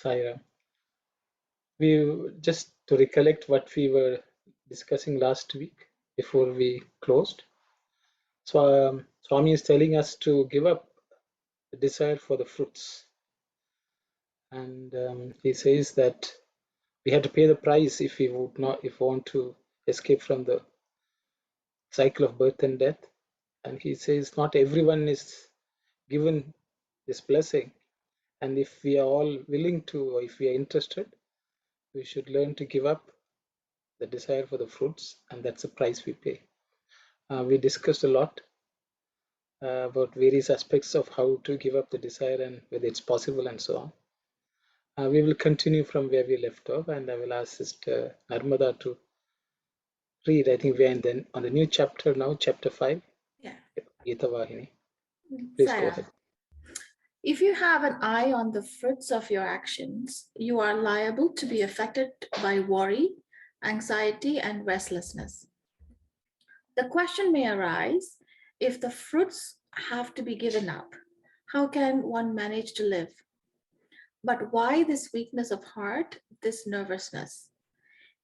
Saira, we just to recollect what we were discussing last week before we closed. So Swami is telling us to give up the desire for the fruits, and he says that we had to pay the price if we would not, if we want to escape from the cycle of birth and death. And he says not everyone is given this blessing, and if we are all willing to, or if we are interested, we should learn to give up the desire for the fruits, and that's the price we pay. We discussed a lot about various aspects of how to give up the desire and whether it's possible and so on. We will continue from where we left off, and I will ask Sister Narmada to read. I think we are on the new chapter now, chapter 5. Yeah. Geetha Vahini. Please go ahead. If you have an eye on the fruits of your actions, you are liable to be affected by worry, anxiety, and restlessness. The question may arise, if the fruits have to be given up, how can one manage to live? But why this weakness of heart, this nervousness?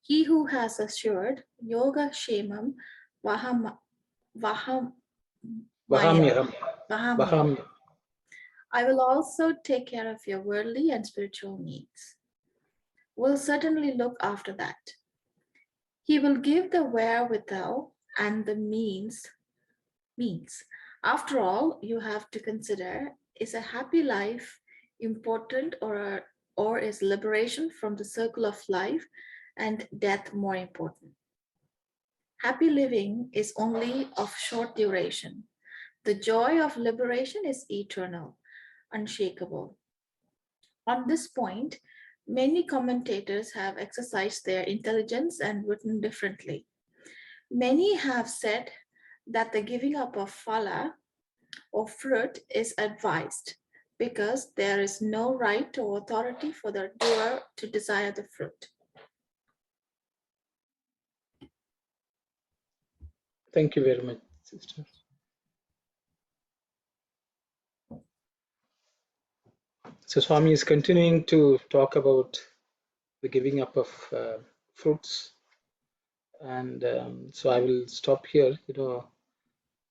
He who has assured yoga kshemam vahamyam, I will also take care of your worldly and spiritual needs, will certainly look after that. He will give the wherewithal and the means. After all, you have to consider, is a happy life important, or is liberation from the circle of life and death more important? Happy living is only of short duration. The joy of liberation is eternal, unshakable. On this point, many commentators have exercised their intelligence and written differently. Many have said that the giving up of phala or fruit is advised because there is no right or authority for the doer to desire the fruit. Thank you very much, sister. So Swami is continuing to talk about the giving up of fruits, and so I will stop here.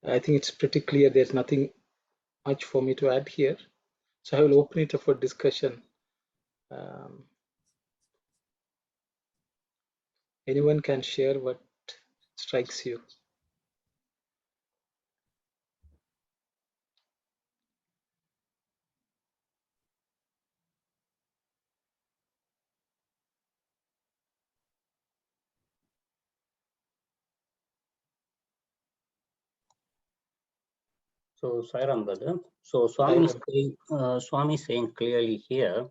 I think it's pretty clear. There's nothing much for me to add here, so I will open it up for discussion. Anyone can share what strikes you. So, Sairam brother. So, Swami is saying clearly here,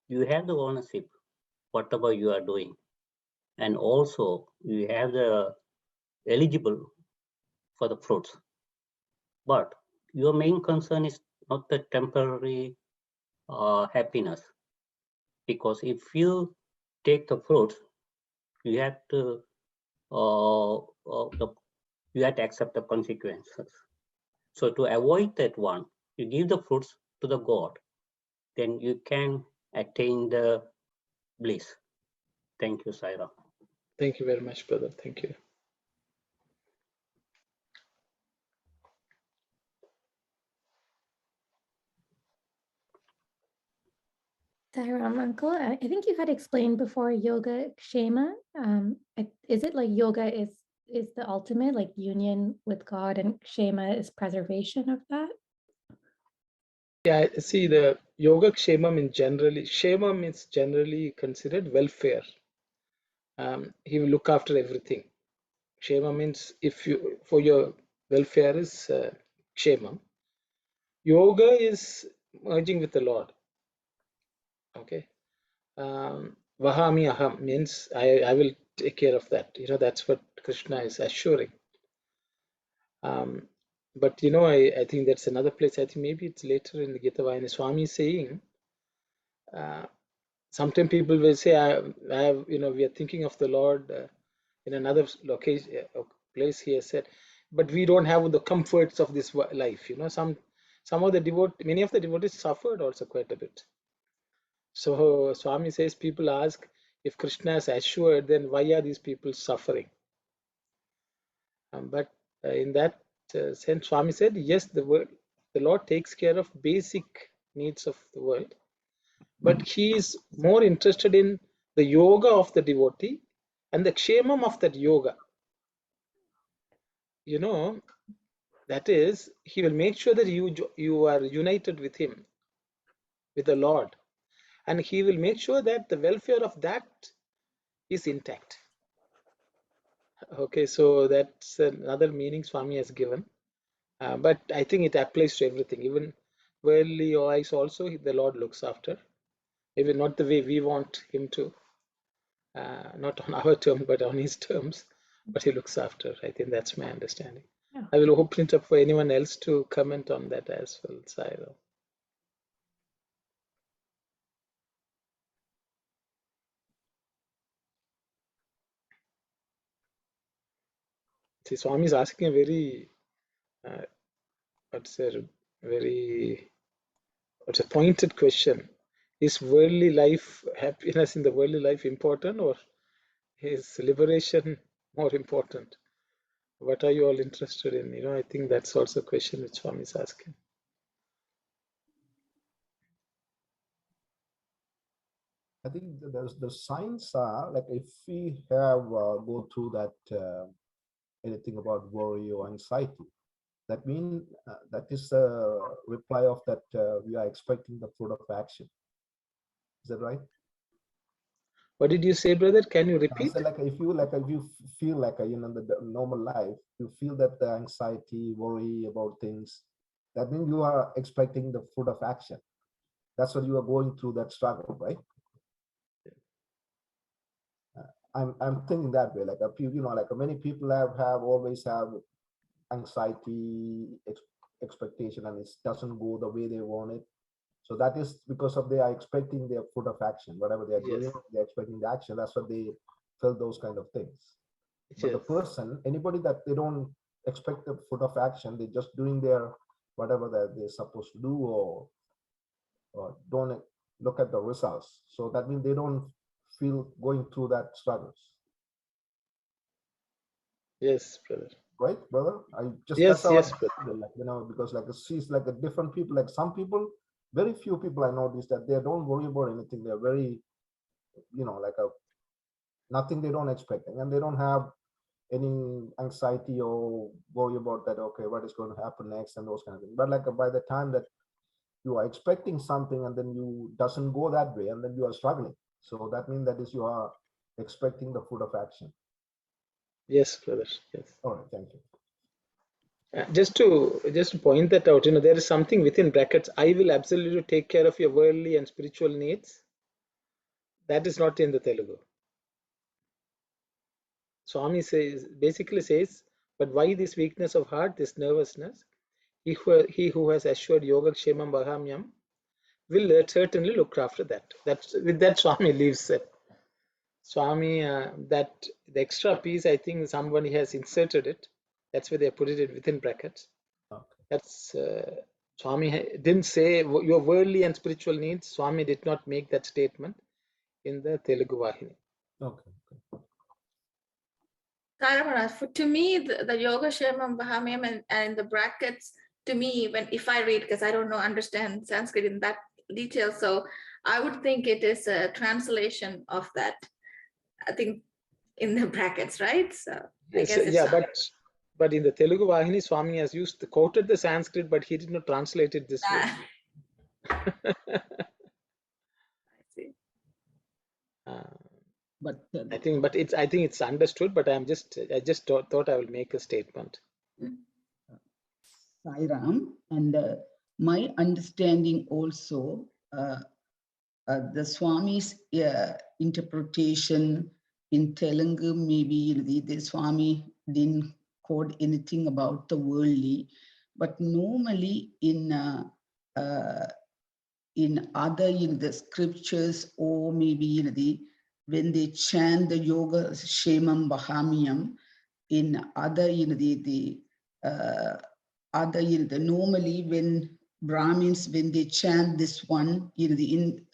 you have the ownership, whatever you are doing, and also you have the eligible for the fruits. But your main concern is not the temporary happiness, because if you take the fruits, you have to you have to accept the consequences. So to avoid that one, you give the fruits to the God, then you can attain the bliss. Thank you, Saira. Thank you very much, brother. Thank you. Sairam, uncle, I think you had explained before yoga kshema. Is it like yoga is the ultimate, like union with God, and kshema is preservation of that? Yeah, see, the yoga kshemam kshema means generally considered welfare. He will look after everything. Kshema means for your welfare is kshema. Yoga is merging with the Lord. Okay. Vahami aham means I will take care of that. That's what Krishna is assuring. But I think that's another place. I think maybe it's later in the Geetha Vahini. Swami is saying, sometimes people will say, we are thinking of the Lord in another location, place. He has said, but we don't have the comforts of this life. Some of the many of the devotees suffered also quite a bit. So Swami says, people ask, if Krishna is assured, then why are these people suffering? But in that sense, Swami said, yes, the Lord takes care of basic needs of the world, but he is more interested in the yoga of the devotee and the kshemam of that yoga. That is, he will make sure that you are united with him, with the Lord, and he will make sure that the welfare of that is intact. Okay, so that's another meaning Swami has given. But I think it applies to everything, even worldly eyes also the Lord looks after. Maybe not the way we want him to, not on our terms, but on his terms, but he looks after. I think that's my understanding. Yeah. I will open it up for anyone else to comment on that as well, Sairo. See, Swami is asking a very, what's a pointed question. Is worldly life, happiness in the worldly life important, or is liberation more important? What are you all interested in? I think that's also a question which Swami is asking. I think the signs are like if we have go through that anything about worry or anxiety, that means that is the reply of that we are expecting the fruit of action. Is that right? What did you say, brother? Can you repeat? So if you feel like the normal life, you feel that the anxiety, worry about things, that means you are expecting the fruit of action. That's what you are going through that struggle, right? I'm thinking that way. Like many people always have anxiety, expectation, and it doesn't go the way they want it. So that is because of they are expecting their fruit of action. Whatever they are doing, they're expecting the action. That's what they feel those kind of things. But the person, anybody that they don't expect the fruit of action, they're just doing their whatever that they're supposed to do, or don't look at the results. So that means they don't feel going through that struggles. Yes, brother. Right, brother? I just yes, that's brother. Because she's like a different people. Like some people, very few people I noticed that they don't worry about anything. They're very, nothing they don't expect, and they don't have any anxiety or worry about that. Okay, what is going to happen next and those kind of things. But by the time that you are expecting something and then you doesn't go that way, and then you are struggling. So that means that is you are expecting the fruit of action. Yes, brother. Yes. All right, thank you. Just to point that out, there is something within brackets. I will absolutely take care of your worldly and spiritual needs. That is not in the Telugu. Swami basically says, but why this weakness of heart, this nervousness? He who has assured yoga kshemam bahamyam will certainly look after that. With that Swami leaves it. Swami, that the extra piece, I think somebody has inserted it. That's why they put it within brackets. Okay. That's Swami didn't say your worldly and spiritual needs. Swami did not make that statement in the Telugu Vahini. Okay. To me, the Yoga Kshemam Bahamyam and the brackets, to me, if I read, because I don't understand Sanskrit in that detail, so I would think it is a translation of that. I think in the brackets, right? So I guess it's but in the Telugu Vahini, Swami has quoted the Sanskrit, but he did not translate it this way. I see. But I think it's understood. But I just thought I will make a statement. Sai Ram, and my understanding also, the Swami's interpretation in Telugu, maybe the Swami didn't quote anything about the worldly, but normally in other the scriptures, or maybe when they chant the yoga Shemam Bahamiam, in other the other normally when Brahmins, when they chant this one in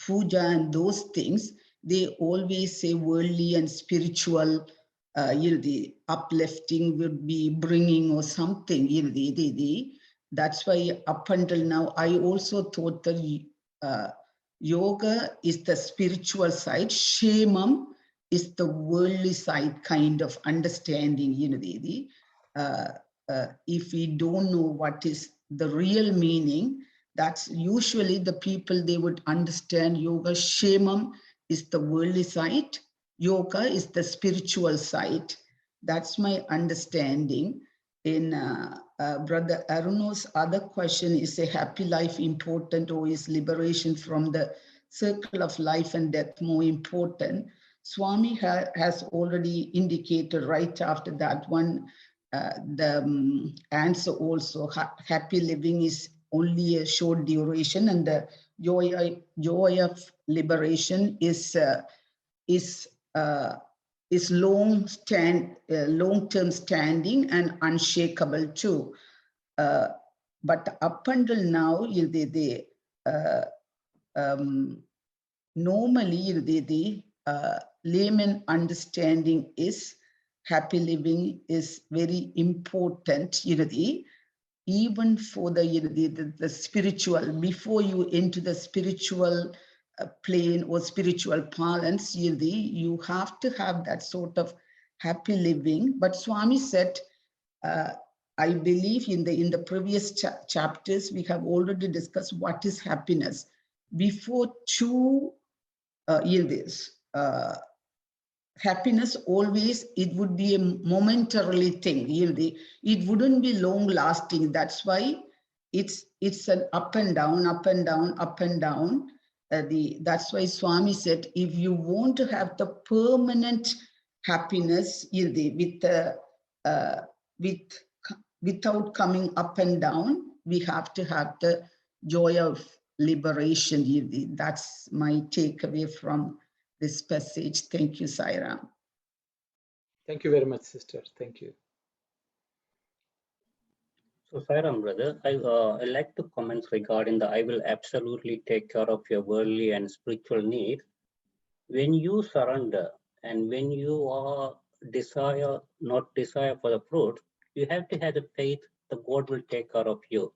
puja and those things, they always say worldly and spiritual, the uplifting would be bringing or something, that's why up until now, I also thought that yoga is the spiritual side, Shemam is the worldly side kind of understanding, if we don't know what is the real meaning, that's usually the people, they would understand yoga. Shemam is the worldly side. Yoga is the spiritual side. That's my understanding. In Brother Aruno's other question, is a happy life important, or is liberation from the circle of life and death more important? Swami has already indicated right after that one, the answer also, happy living is only a short duration, and the joy of liberation is long-term standing and unshakable too. But up until now, normally the layman understanding is happy living is very important, even for the spiritual, before you enter the spiritual plane or spiritual parlance, you have to have that sort of happy living. But Swami said, I believe in the previous chapters, we have already discussed what is happiness. Before two years, happiness always, it would be a momentarily thing, it wouldn't be long lasting. That's why it's an up and down, up and down, up and down. That's why Swami said, if you want to have the permanent happiness, without coming up and down, we have to have the joy of liberation. That's my takeaway from this passage. Thank you, Sairam. Thank you very much, sister. Thank you. So Sairam, brother, I like to comment regarding the I will absolutely take care of your worldly and spiritual needs. When you surrender and when you are not desire for the fruit, you have to have the faith that God will take care of you.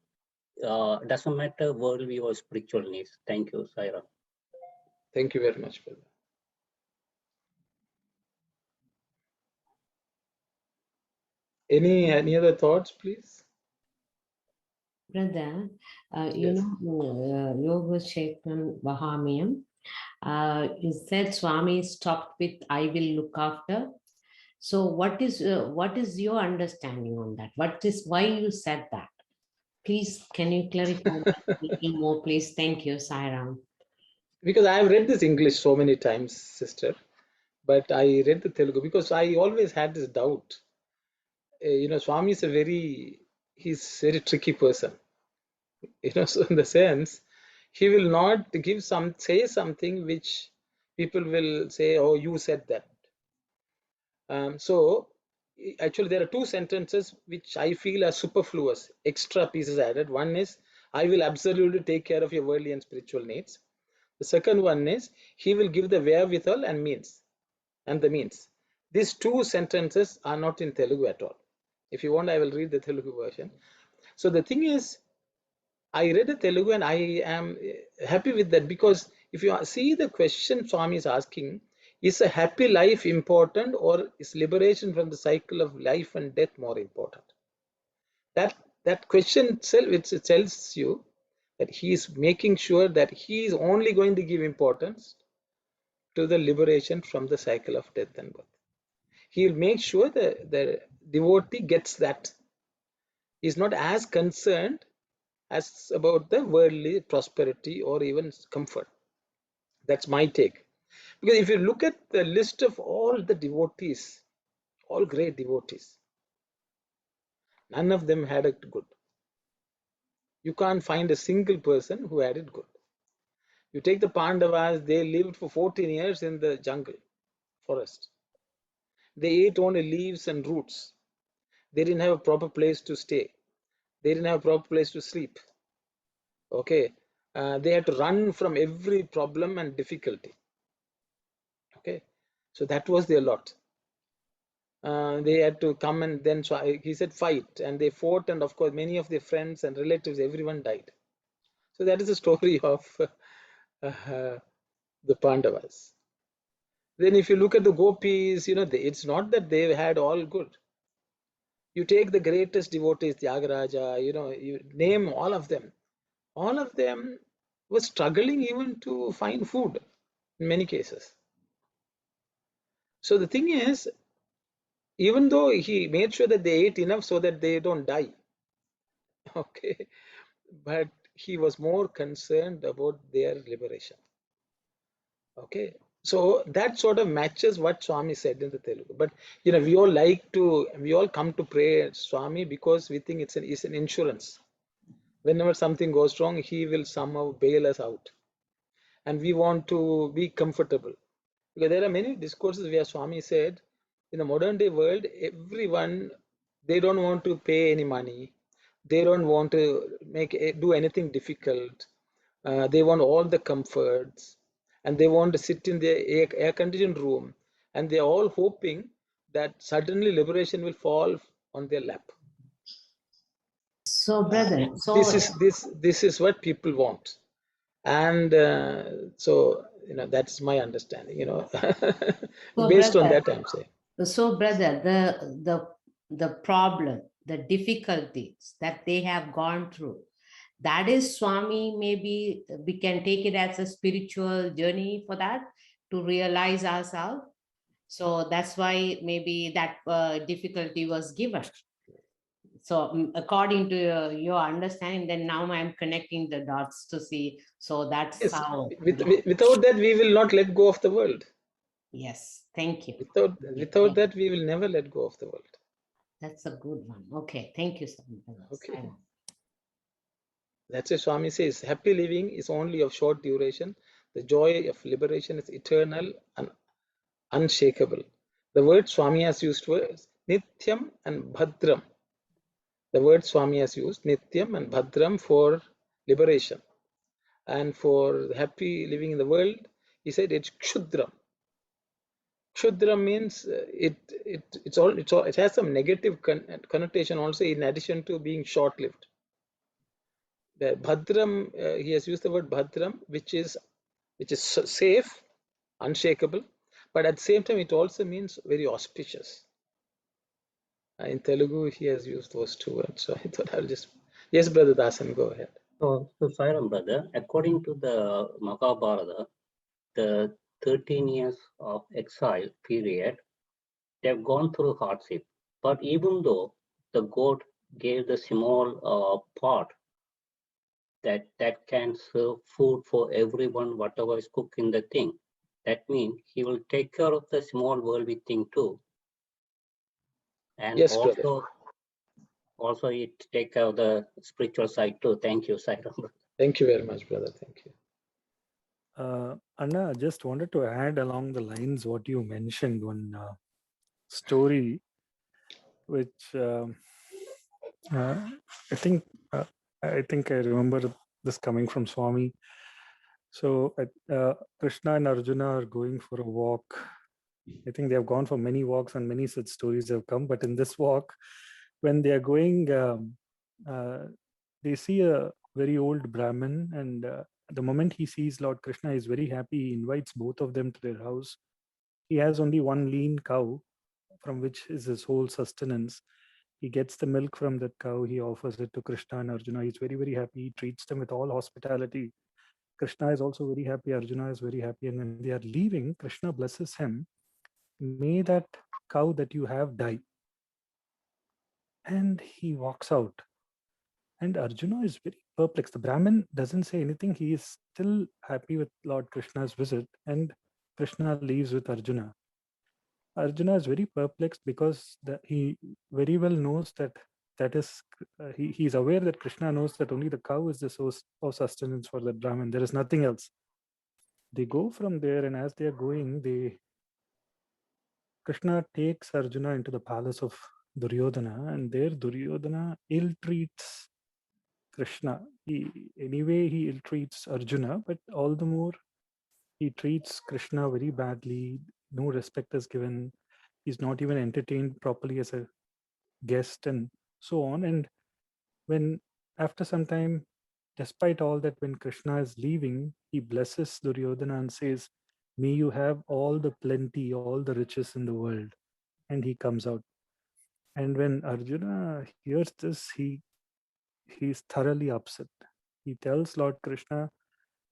Doesn't matter worldly or spiritual needs. Thank you, Sairam. Thank you very much, brother. Any other thoughts, please? Brother, Yes. Yoga Shekman Bahamiam, you said Swami stopped with I will look after. So what is your understanding on that? Why you said that? Please, can you clarify that a little more, please? Thank you, Sairam. Because I have read this English so many times, sister, but I read the Telugu because I always had this doubt. Swami is he's a very tricky person. So in the sense, he will not say something which people will say, oh, you said that. So actually there are two sentences which I feel are superfluous, extra pieces added. One is, I will absolutely take care of your worldly and spiritual needs. The second one is, he will give the wherewithal and the means. These two sentences are not in Telugu at all. If you want, I will read the Telugu version. So the thing is, I read the Telugu and I am happy with that, because if you see the question Swami is asking, is a happy life important, or is liberation from the cycle of life and death more important? That question itself, it tells you that he is making sure that he is only going to give importance to the liberation from the cycle of death and birth. He will make sure that the devotee gets that. He is not as concerned as about the worldly prosperity or even comfort. That's my take. Because if you look at the list of all the devotees, all great devotees, none of them had it good. You can't find a single person who had it good. You take the Pandavas, they lived for 14 years in the jungle, forest. They ate only leaves and roots. They didn't have a proper place to stay. They didn't have a proper place to sleep. Okay. They had to run from every problem and difficulty. Okay. So that was their lot. They had to come, and then he said fight, and they fought, and of course many of their friends and relatives, everyone died. So that is the story of the Pandavas. Then if you look at the gopis, it's not that they had all good. You take the greatest devotees, Tyagaraja, you name all of them. All of them were struggling even to find food in many cases. So the thing is, even though he made sure that they ate enough so that they don't die, okay, but he was more concerned about their liberation. Okay, so that sort of matches what Swami said in the Telugu. But we all come to pray Swami because we think it's an insurance. Whenever something goes wrong, he will somehow bail us out, and we want to be comfortable. Because there are many discourses where Swami said, in the modern day world, everyone, they don't want to pay any money, they don't want to do anything difficult. They want all the comforts, and they want to sit in their air conditioned room, and they're all hoping that suddenly liberation will fall on their lap. So, brother, This is what people want, and so that's my understanding. so Based on brother, that, I'm saying. So, brother, the problem, the difficulties that they have gone through, that is Swami. Maybe we can take it as a spiritual journey for that, to realize ourselves. So that's why maybe that difficulty was given. So according to your understanding, then now I'm connecting the dots to see. So that's Yes, how. without that, we will not let go of the world. Yes, thank you. Without that, we will never let go of the world. That's a good one. Okay, thank you so much. Okay. That's why Swami says, happy living is only of short duration. The joy of liberation is eternal and unshakable. The word Swami has used was Nityam and Bhadram. The word Swami has used, Nityam and Bhadram, for liberation. And for happy living in the world, he said it's Kshudram. Kshudram means it has some negative connotation also, in addition to being short-lived. The Bhadram, he has used the word Bhadram, which is safe, unshakable, but at the same time it also means very auspicious. In Telugu, he has used those two words. So I thought I'll just, yes, Brother Dasan, go ahead. So Sairam, brother, according to the Mahabharata, the 13 years of exile period, they've gone through hardship. But even though the God gave the small pot that can serve food for everyone, whatever is cooked in the thing, that means he will take care of the small worldly thing too. And yes, brother. Also it take care of the spiritual side too. Thank you, Sairam. Thank you very much, brother. Thank you. Anna, I just wanted to add along the lines what you mentioned, one story which I think I remember this coming from Swami. So Krishna and Arjuna are going for a walk. I think they have gone for many walks and many such stories have come. But in this walk, when they are going, they see a very old Brahmin, and the moment he sees Lord Krishna, he is very happy. He invites both of them to their house. He has only one lean cow, from which is his whole sustenance. He gets the milk from that cow. He offers it to Krishna and Arjuna. He's very, very happy. He treats them with all hospitality. Krishna is also very happy. Arjuna is very happy. And when they are leaving, Krishna blesses him. May that cow that you have die. And he walks out. And Arjuna is very perplexed. The Brahmin doesn't say anything. He is still happy with Lord Krishna's visit, and Krishna leaves with Arjuna. Arjuna is very perplexed because he very well knows that is he is aware that Krishna knows that only the cow is the source of sustenance for the Brahmin. There is nothing else. They go from there, and as they are going, Krishna takes Arjuna into the palace of Duryodhana, and there Duryodhana ill-treats Krishna. He ill-treats Arjuna, but all the more he treats Krishna very badly. No respect is given. He's not even entertained properly as a guest, and so on. And when after some time, despite all that, when Krishna is leaving, he blesses Duryodhana and says, "May you have all the plenty, all the riches in the world." And he comes out. And when Arjuna hears this, he's thoroughly upset. He tells Lord Krishna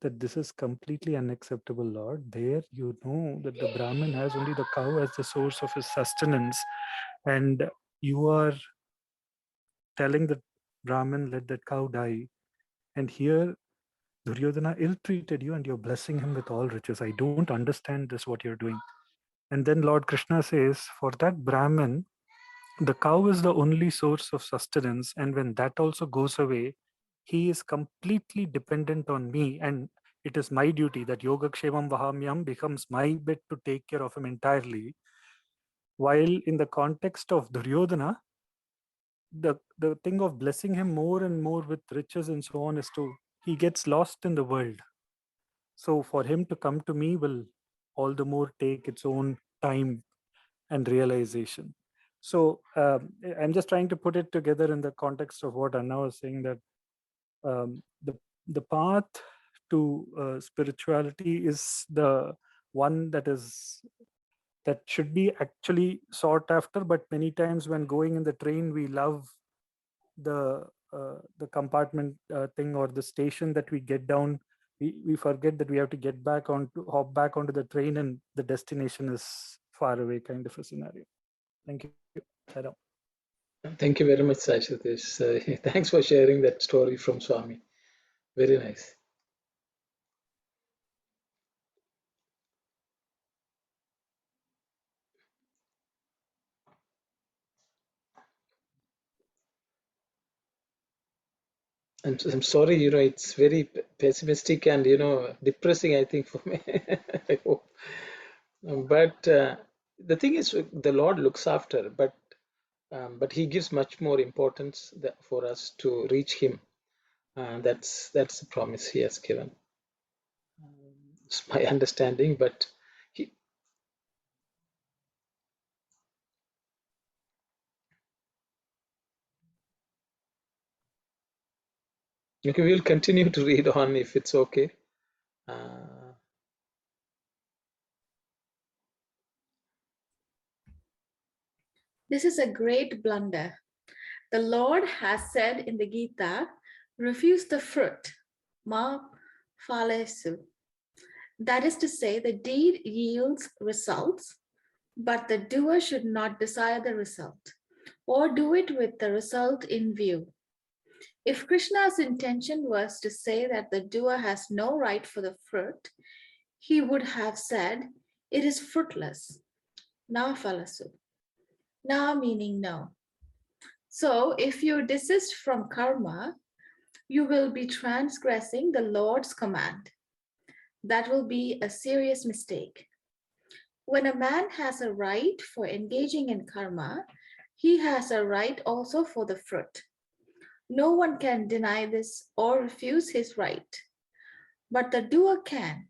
that this is completely unacceptable, Lord. There you know that the Brahmin has only the cow as the source of his sustenance, and you are telling the Brahmin, let that cow die. And here Duryodhana ill-treated you and you're blessing him with all riches. I don't understand this, what you're doing. And then Lord Krishna says, for that Brahmin, the cow is the only source of sustenance. And when that also goes away, he is completely dependent on me. And it is my duty that Yogakshemam Vahamyam becomes my bit to take care of him entirely. While in the context of Duryodhana, the thing of blessing him more and more with riches and so on is he gets lost in the world. So for him to come to me will all the more take its own time and realization. So I'm just trying to put it together in the context of what Anna was saying, that the path to spirituality is the one that should be actually sought after. But many times when going in the train, we love the compartment thing or the station that we get down. We forget that we have to hop back onto the train, and the destination is far away, kind of a scenario. Thank you. Sarah. Thank you very much, Sai Satish. Thanks for sharing that story from Swami. Very nice. I'm sorry, it's very pessimistic and, depressing, I think, for me. I hope. But the thing is, the Lord looks after, but He gives much more importance for us to reach Him. That's the promise He has given. It's my understanding, but okay, we'll continue to read on if it's okay. This is a great blunder. The Lord has said in the Gita, refuse the fruit, ma phalesu. That is to say, the deed yields results, but the doer should not desire the result or do it with the result in view. If Krishna's intention was to say that the doer has no right for the fruit, he would have said, it is fruitless. Na phalasu. Na meaning no. So if you desist from karma, you will be transgressing the Lord's command. That will be a serious mistake. When a man has a right for engaging in karma, he has a right also for the fruit. No one can deny this or refuse his right. But the doer can,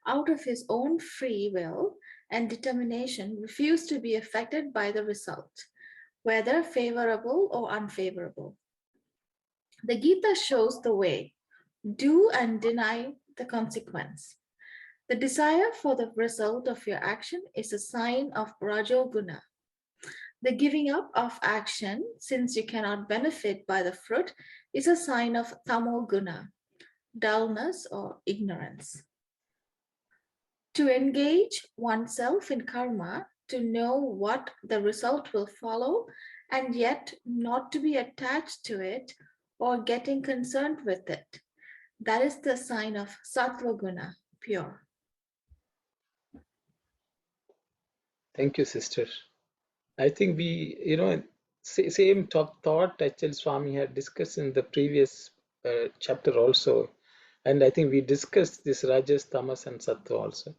out of his own free will and determination, refuse to be affected by the result, whether favorable or unfavorable. The Gita shows the way. Do and deny the consequence. The desire for the result of your action is a sign of Rajoguna. The giving up of action, since you cannot benefit by the fruit, is a sign of Tamoguna, dullness or ignorance. To engage oneself in karma, to know what the result will follow, and yet not to be attached to it or getting concerned with it. That is the sign of sattva guna, pure. Thank you, sister. I think we, same top thought actually Swami had discussed in the previous chapter also. And I think we discussed this Rajas, Tamas and Sattva also.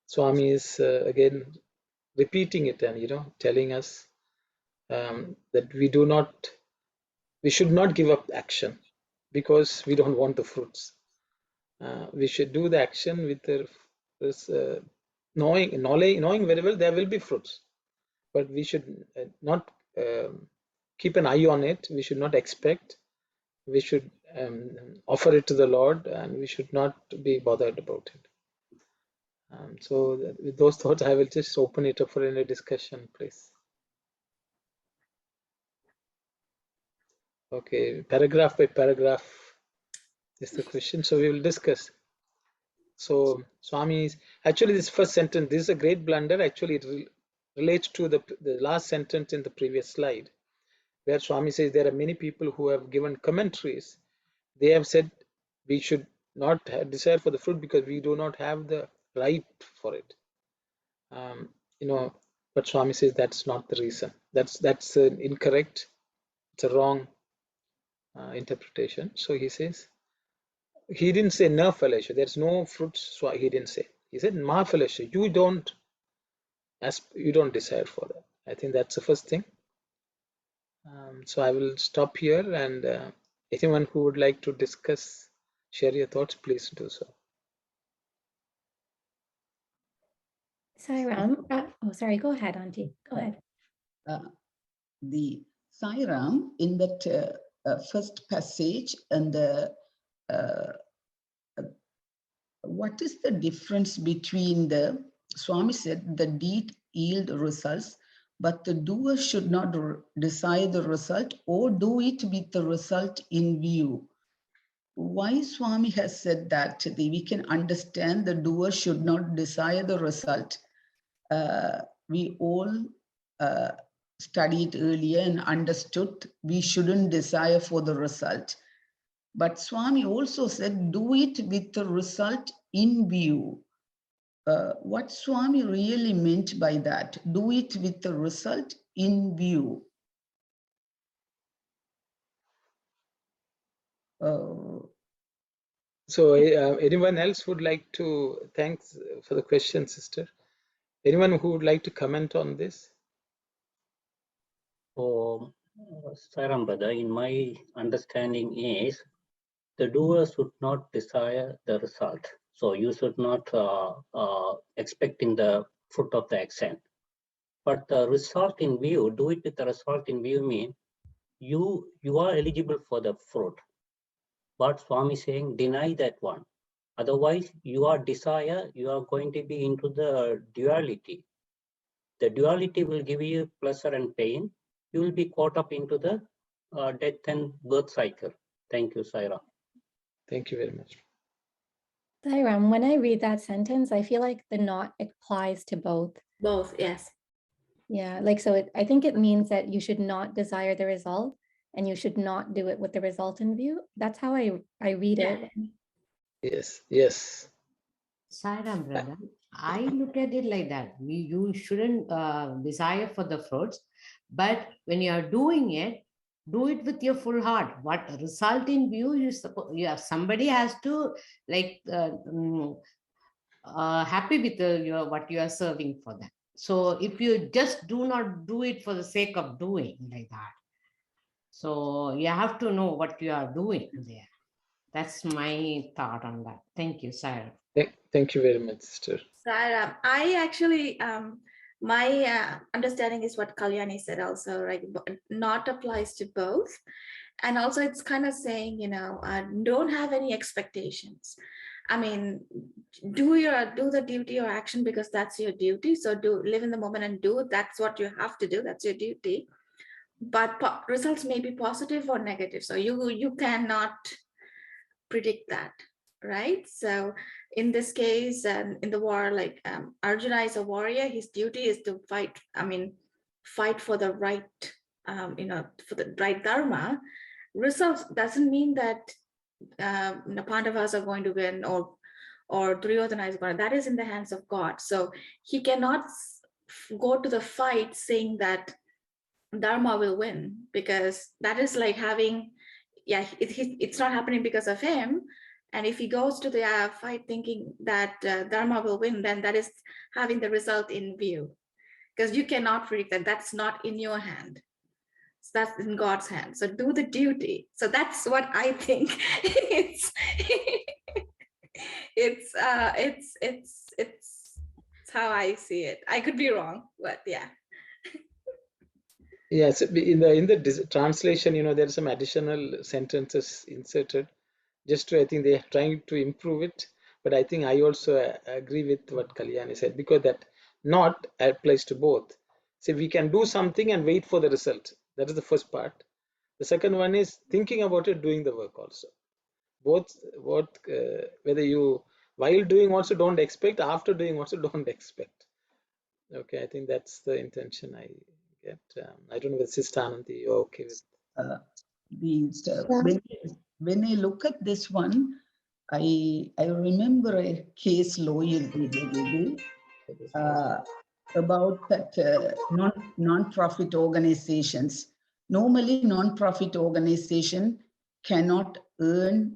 Swami is again repeating it and, telling us that we should not give up action because we don't want the fruits. We should do the action with knowing very well there will be fruits, but we should not keep an eye on it. We should not expect. We should offer it to the Lord, and we should not be bothered about it. So with those thoughts, I will just open it up for any discussion, please. Okay, paragraph by paragraph is the question. So we will discuss. So Swami is actually this first sentence. This is a great blunder. Actually, it relates to the last sentence in the previous slide, where Swami says there are many people who have given commentaries. They have said we should not desire for the fruit because we do not have the right for it. But Swami says that's not the reason. That's incorrect. It's a wrong interpretation. So he says, he didn't say na phalasya. There's no fruits. So he didn't say. He said ma phalasya. You don't desire for that. I think that's the first thing. So I will stop here, and anyone who would like to discuss, share your thoughts, please do so. Sai Ram, sorry, go ahead, Auntie. Go ahead. The Sai Ram in that first passage and the what is the difference between the Swami said the deed yield results, but the doer should not desire the result or do it with the result in view. Why Swami has said that we can understand the doer should not desire the result. We all studied earlier and understood we shouldn't desire for the result. But Swami also said, do it with the result in view. What Swami really meant by that, do it with the result in view. So anyone else would like to, thanks for the question, sister. Anyone who would like to comment on this? So, Saram brother, in my understanding is, the doer should not desire the result. So you should not expecting the fruit of the action. But the result in view, do it with the result in view mean you are eligible for the fruit. But Swami saying deny that one. Otherwise, your desire, you are going to be into the duality. The duality will give you pleasure and pain. You will be caught up into the death and birth cycle. Thank you, Saira. Thank you very much. Sai Ram, when I read that sentence, I feel like the not applies to both. Both, yes. Yeah, I think it means that you should not desire the result and you should not do it with the result in view. That's how I read it. Yes. Sairam, brother, I look at it like that. You shouldn't desire for the fruits, but when you are doing it, do it with your full heart. What result in view, somebody has to happy with what you are serving for them. So if you just do not do it for the sake of doing like that, so you have to know what you are doing there. That's my thought on that. Thank you, Sarah. Thank you very much, sister. Sarah, I actually, my understanding is what Kalyani said also, right? Not applies to both. And also it's kind of saying, don't have any expectations. I mean, do the duty or action because that's your duty. So live in the moment and do it. That's what you have to do. That's your duty. But results may be positive or negative. So you cannot predict that, right? So in this case, in the war, like Arjuna is a warrior. His duty is to fight. I mean, fight for the right, for the right dharma. results doesn't mean that the Pandavas are going to win or Duryodhana is going to. That is in the hands of God. So he cannot go to the fight saying that Dharma will win, because that is like having, it's not happening because of him. And if he goes to the fight thinking that Dharma will win, then that is having the result in view, because you cannot predict that. That's not in your hand. So that's in God's hand. So do the duty. So that's what I think. It's how I see it. I could be wrong, but yeah. Yes, in the translation, there are some additional sentences inserted. Just to, I think they are trying to improve it, but I think I also agree with what Kalyani said, because that not applies to both. So we can do something and wait for the result. That is the first part. The second one is thinking about it, doing the work also. Both, whether you while doing also don't expect, after doing also don't expect. Okay, I think that's the intention I get. I don't know if Sister Ananthi, you're okay with. When I look at this one, I remember a case law about that non-profit organizations. Normally, non-profit organization cannot earn,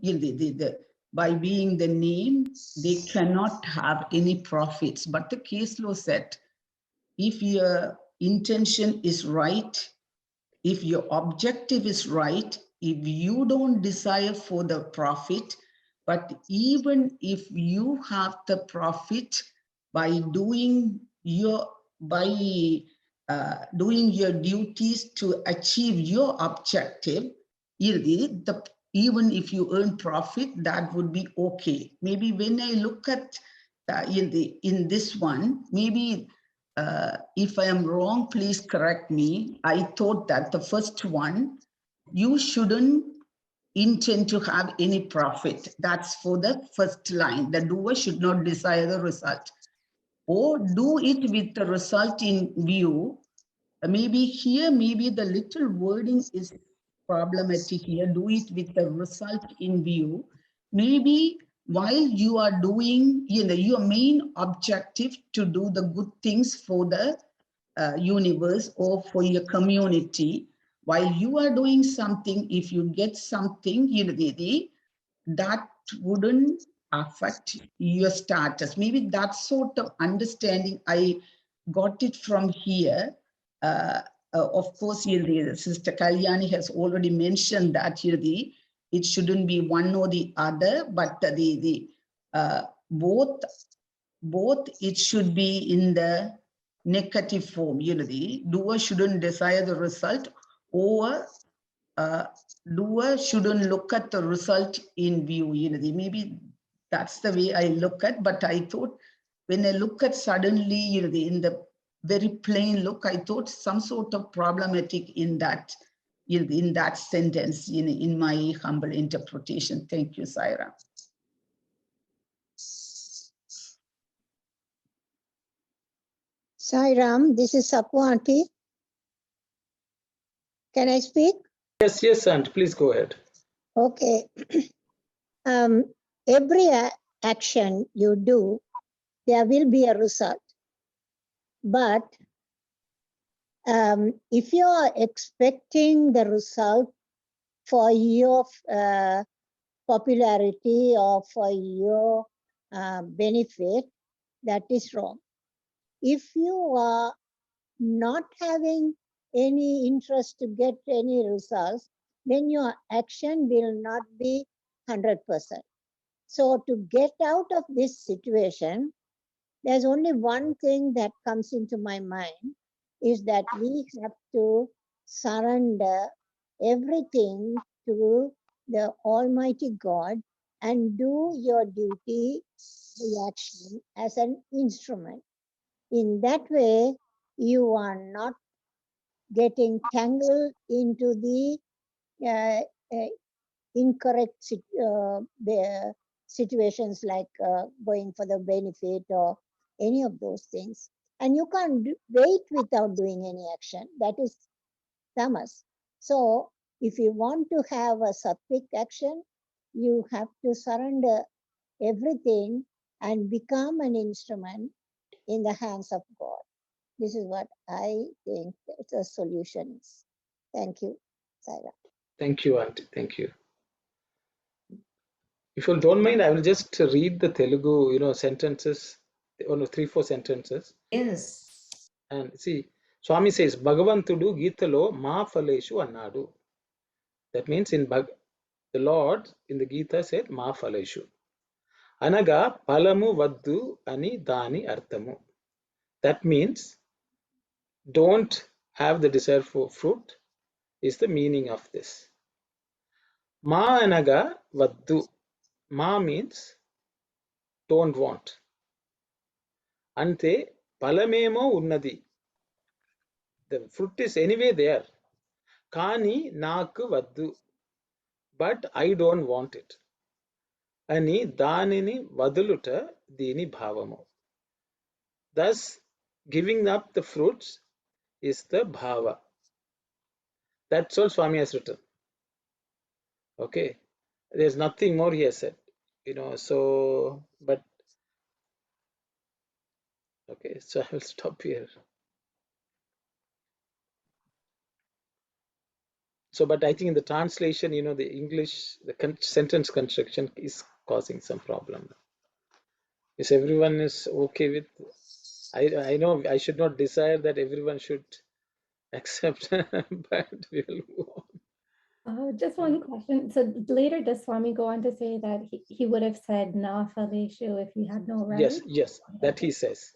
by being the name, they cannot have any profits. But the case law said, if your intention is right, if your objective is right, if you don't desire for the profit, but even if you have the profit by doing your duties to achieve your objective, even if you earn profit, that would be okay. Maybe when I look at in this one, maybe if I am wrong, please correct me. I thought that the first one, you shouldn't intend to have any profit. That's for the first line. The doer should not desire the result, or do it with the result in view. Maybe here, maybe the little wording is problematic here. Do it with the result in view. Maybe while you are doing, your main objective to do the good things for the universe or for your community, while you are doing something, if you get something, that wouldn't affect your status. Maybe that sort of understanding, I got it from here. Of course, Sister Kalyani has already mentioned that it shouldn't be one or the other, but both it should be in the negative form. The doer shouldn't desire the result, or doer shouldn't look at the result in view. Maybe that's the way I look at. But I thought when I look at suddenly, in the very plain look, I thought some sort of problematic in that, in that sentence, in my humble interpretation. Thank you, Saira. Sairam, this is Sapu Auntie. Can I speak? Yes, Aunt, please go ahead. Okay. Every action you do, there will be a result. But if you are expecting the result for your popularity or for your benefit, that is wrong. If you are not having any interest to get any results, then your action will not be 100%. So to get out of this situation, there's only one thing that comes into my mind, is that we have to surrender everything to the Almighty God and do your duty, the action, as an instrument. In that way, you are not getting tangled into the incorrect situations like going for the benefit or any of those things. And you can't wait without doing any action. That is tamas. So If you want to have a sattvic action, you have to surrender everything and become an instrument in the hands of God. This is what I think the solution is. Thank you, Saira. Thank you, Auntie. Thank you. If you don't mind, I will just read the Telugu, sentences, 3-4 sentences. Yes. And see, Swami says, Bhagavantudu Geethalo ma phaleshu annadu. That means the Lord in the Gita said ma phaleshu. Anaga palamu vaddu ani dani arthamu. That means don't have the desire for fruit is the meaning of this. Ma anaga vaddu. Ma means don't want. Ante palamemo unnadi. The fruit is anyway there. Kani naaku vaddu. But I don't want it. Ani danini vaduluta dini bhavamu. Thus, giving up the fruits is the bhava. That's all Swami has written. Okay. There's nothing more he has said. So, but, okay, so I will stop here. So, but I think in the translation, the English, the sentence construction is causing some problem. Is everyone is okay with, I know I should not desire that everyone should accept, but we will move on. Just one question. So later, does Swami go on to say that he would have said na phaleshu if he had no right? Yes, that he says.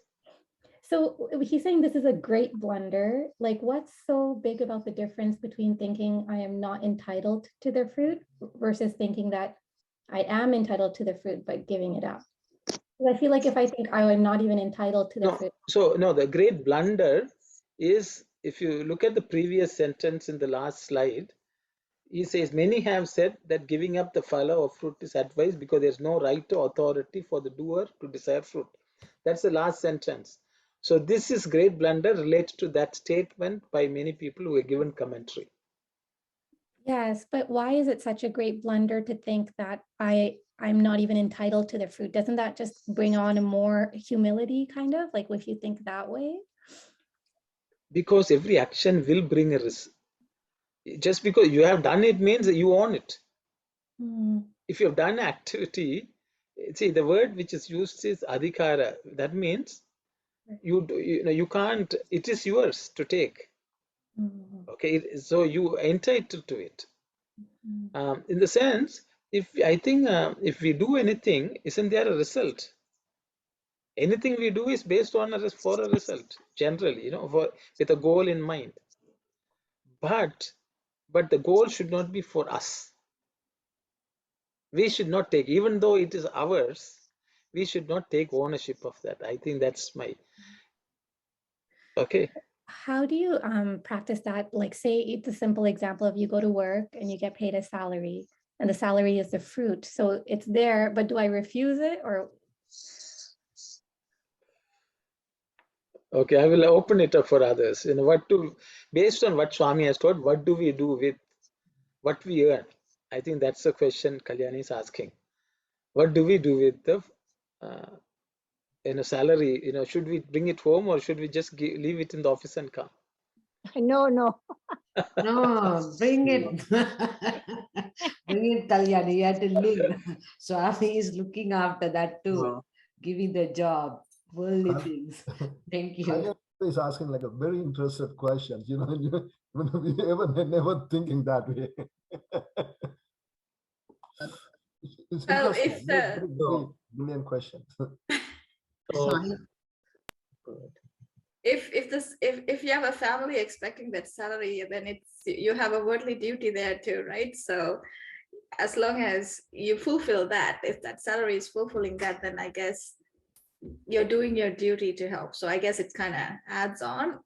So he's saying this is a great blunder. Like, what's so big about the difference between thinking I am not entitled to the fruit versus thinking that I am entitled to the fruit but giving it up? I feel like if I think I am not even entitled to the fruit. So no, the great blunder is, if you look at the previous sentence in the last slide, he says many have said that giving up the phala or fruit is advised because there's no right or authority for the doer to desire fruit. That's the last sentence. So this is great blunder related to that statement by many people who were given commentary. Yes, but why is it such a great blunder to think that I'm not even entitled to the fruit? Doesn't that just bring on a more humility, kind of, like if you think that way? Because every action will bring a risk. Just because you have done it means that you own it. If you have done activity, see, the word which is used is adhikara. That means you can't, it is yours to take. Okay, so you entitled to it. In the sense, I think if we do anything, isn't there a result? Anything we do is based on for a result, generally, with a goal in mind. But the goal should not be for us. We should not take, even though it is ours, we should not take ownership of that. I think that's my, okay. How do you practice that? Like, say it's a simple example of you go to work and you get paid a salary and the salary is the fruit. So it's there, but do I refuse it or? Okay, I will open it up for others. Based on what Swami has taught, what do we do with what we earn? I think that's the question Kalyani is asking. What do we do with the salary? Should we bring it home or should we just leave it in the office and come? No. No, bring it. Bring it, Kalyani. You have to live. Swami is looking after that too, giving the job, worldly things. Thank you. He's asking like a very interested question. We never thinking that way. It's Well, interesting. Very brilliant question. If you have a family expecting that salary, then you have a worldly duty there too, right? So as long as you fulfill that, if that salary is fulfilling that, then I guess you're doing your duty to help. So I guess it kind of adds on.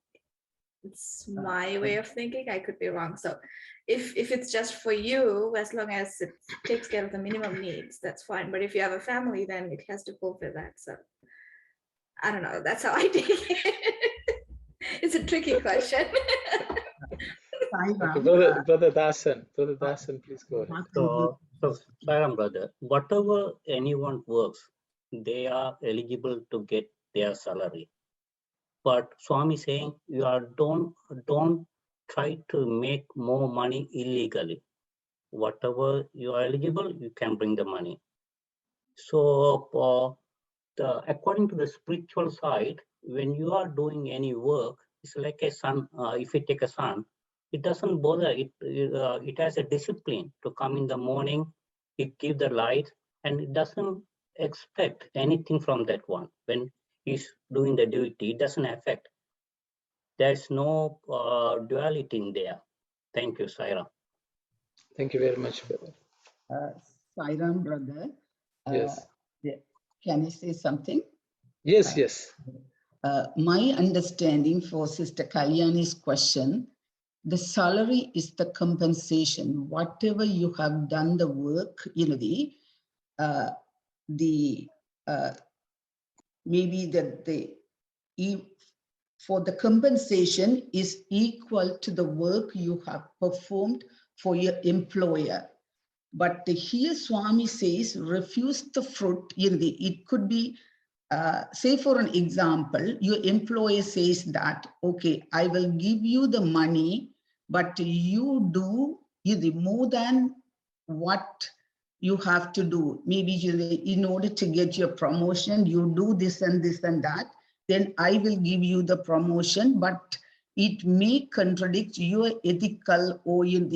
It's my way of thinking. I could be wrong. So if it's just for you, as long as it takes care of the minimum needs, that's fine. But if you have a family, then it has to fulfill that. So I don't know. That's how I take it. It's a tricky question. Okay, brother Dasan, please go ahead. So Sairam brother, whatever anyone works, they are eligible to get their salary. But Swami saying you are don't try to make more money illegally. Whatever you are eligible, you can bring the money. So according to the spiritual side, when you are doing any work, it's like a sun. If you take a sun, it doesn't bother. It has a discipline to come in the morning. It give the light, and it doesn't expect anything from that one. When he's doing the duty, it doesn't affect. There's no duality in there. Thank you, Saira. Thank you very much, brother. Sairam brother. Yes. Can I say something? Yes, yes. My understanding for Sister Kalyani's question, the salary is the compensation. Whatever you have done the work, maybe for the compensation is equal to the work you have performed for your employer. But here Swami says, refuse the fruit. It could be, say for an example, your employer says that, okay, I will give you the money, but you do more than what you have to do. Maybe in order to get your promotion, you do this and this and that, then I will give you the promotion, but it may contradict your ethical or it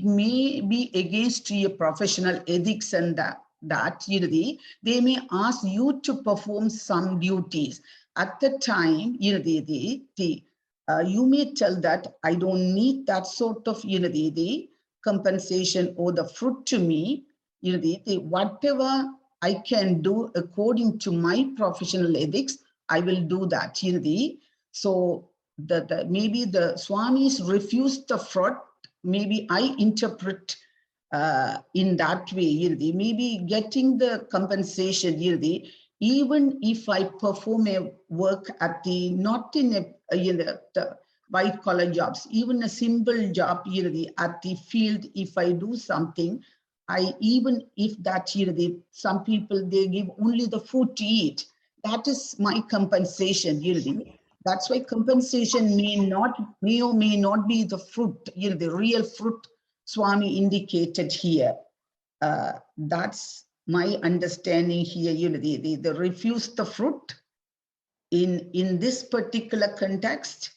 may be against your professional ethics, and that they may ask you to perform some duties. At the time, you may tell that I don't need that sort of the compensation or the fruit to me. Whatever I can do according to my professional ethics, I will do that. So maybe the Swamis refused the fruit. Maybe I interpret in that way. Maybe getting the compensation. Even if I perform a work at not in the white collar jobs, even a simple job at the field, if I do something, even if that some people they give only the food to eat, that is my compensation. That's why compensation may or may not be the fruit, the real fruit Swami indicated here. That's my understanding here. The refuse the fruit in this particular context.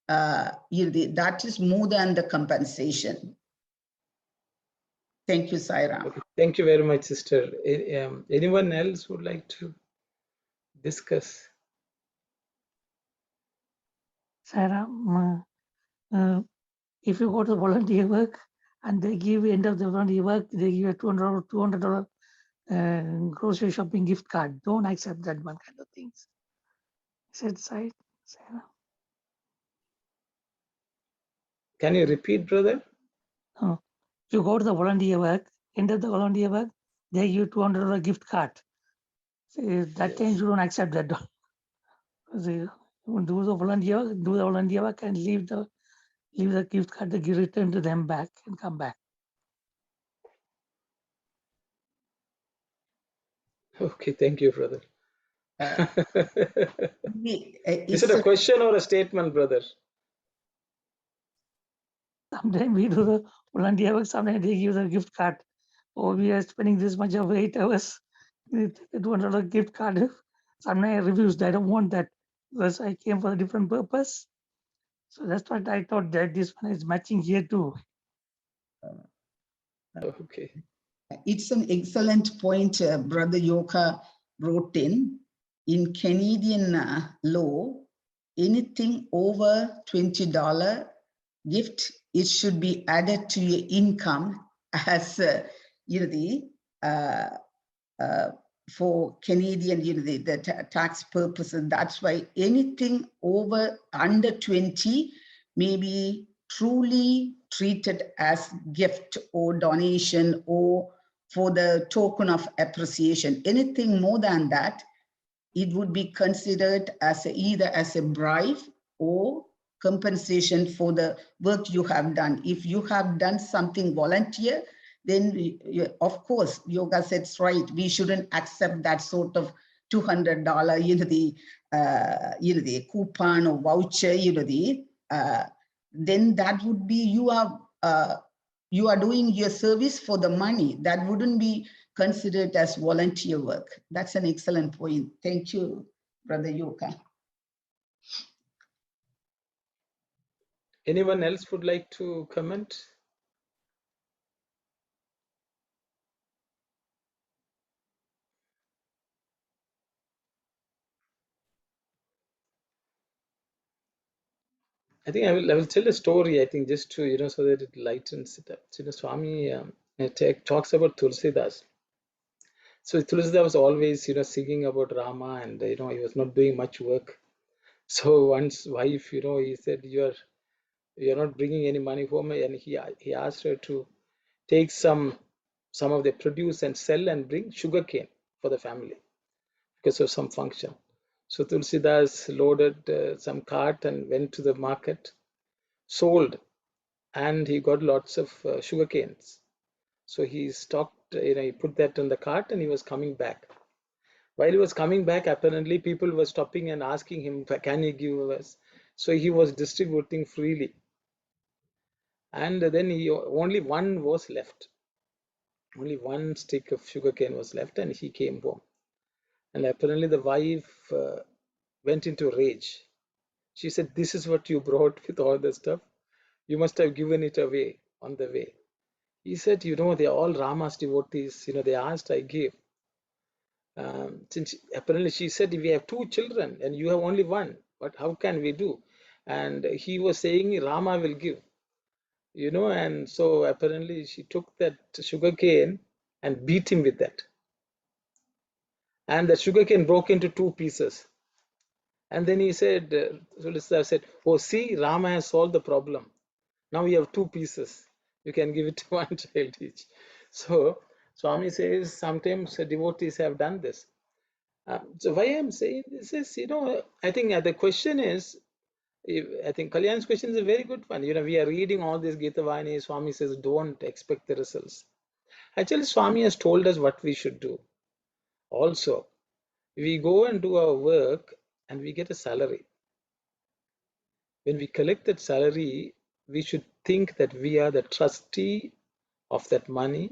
That is more than the compensation. Thank you, Sairam. Okay. Thank you very much, sister. Anyone else would like to discuss? Sarah, if you go to volunteer work and they give end of the volunteer work, they give a $200 grocery shopping gift card. Don't accept that one kind of things. Said Sarah. Can you repeat, brother? You go to the volunteer work, end of the volunteer work, they give $200 gift card. That time you don't accept that. Do the volunteer work and leave the gift card, to return to them back and come back. Okay, thank you, brother. Is it a It's question or a statement, brother? Sometimes we do the volunteer work, sometimes they give the gift card. Or we are spending this much of 8 hours, $200 gift card. Sometimes I refused, I don't want that because I came for a different purpose. So that's what I thought, that this one is matching here too. Okay. It's an excellent point, Brother Yoka wrote in. In Canadian law, anything over $20 gift, it should be added to your income as for Canadian the tax purposes. That's why anything under 20 may be truly treated as gift or donation or for the token of appreciation. Anything more than that, it would be considered as either as a bribe or compensation for the work you have done. If you have done something volunteer, then of course, yoga says right, we shouldn't accept that sort of $200, the coupon or voucher, then that would be you are doing your service for the money. That wouldn't be considered as volunteer work. That's an excellent point. Thank you, Brother Yoga. Anyone else would like to comment? I think I will tell a story. I think just to so that it lightens it up. So, Swami talks about Tulsidas. So Tulsidas was always singing about Rama, and he was not doing much work. So once wife he said, you're not bringing any money home, and he asked her to take some of the produce and sell and bring sugarcane for the family because of some function. So Tulsidas loaded some cart and went to the market, sold, and he got lots of sugar canes. So he stocked, he put that on the cart, and he was coming back. While he was coming back, apparently people were stopping and asking him, can you give us? So he was distributing freely. And then only one was left. Only one stick of sugarcane was left, and he came home. And apparently the wife went into rage. She said, this is what you brought with all the stuff. You must have given it away on the way. He said, they're all Rama's devotees. They asked, I gave. Since apparently she said, we have 2 children and you have only 1. But how can we do? And he was saying, Rama will give. And so apparently she took that sugarcane and beat him with that. And the sugarcane broke into 2 pieces. And then he said, Solicitor said, oh, see, Rama has solved the problem. Now we have 2 pieces. You can give it to 1 child each. So Swami says sometimes devotees have done this. So why I'm saying this is, I think the question is, I think Kalyan's question is a very good one. We are reading all this Geetha Vahini. Swami says, don't expect the results. Actually, Swami has told us what we should do. Also, we go and do our work and we get a salary. When we collect that salary, we should think that we are the trustee of that money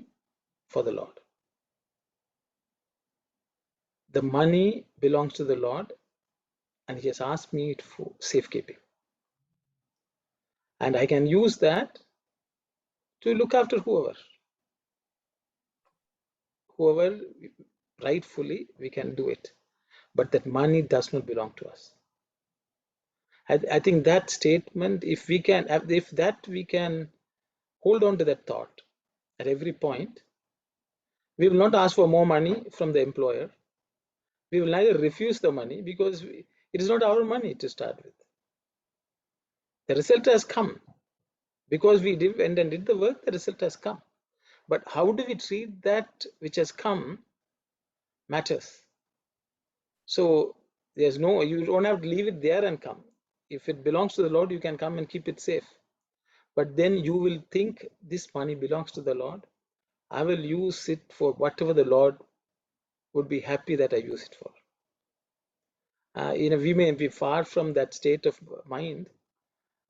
for the Lord. The money belongs to the Lord, and He has asked me for safekeeping. And I can use that to look after whoever rightfully we can do it. But that money does not belong to us. I think that statement, if we can hold on to that thought at every point, we will not ask for more money from the employer. We will neither refuse the money because it is not our money to start with. The result has come. Because we went and did the work, the result has come. But how do we treat that which has come matters. So you don't have to leave it there and come. If it belongs to the Lord, you can come and keep it safe. But then you will think this money belongs to the Lord. I will use it for whatever the Lord would be happy that I use it for. We may be far from that state of mind,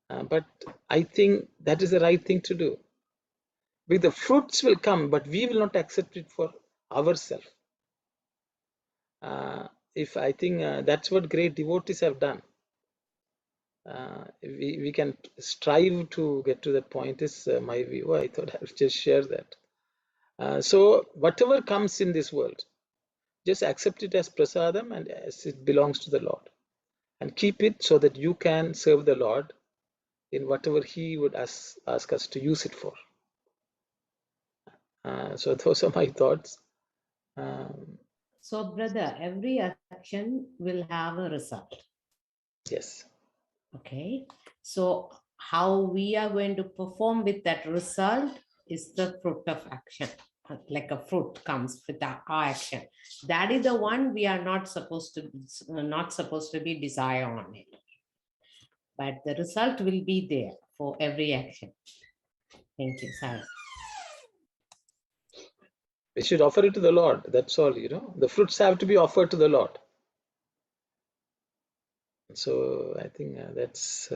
but I think that is the right thing to do. Because the fruits will come, but we will not accept it for ourselves. If I think that's what great devotees have done. We can strive to get to that point is my view. I thought I would just share that. So whatever comes in this world, just accept it as prasadam and as it belongs to the Lord, and keep it so that you can serve the Lord in whatever He would ask us to use it for. So those are my thoughts. So, brother, every action will have a result. Yes. Okay. So, how we are going to perform with that result is the fruit of action. like a fruit comes with our action. That is the one we are not supposed to be desire on it. But the result will be there for every action. Thank you, Sarah. We should offer it to the Lord. That's all, The fruits have to be offered to the Lord. So I think that's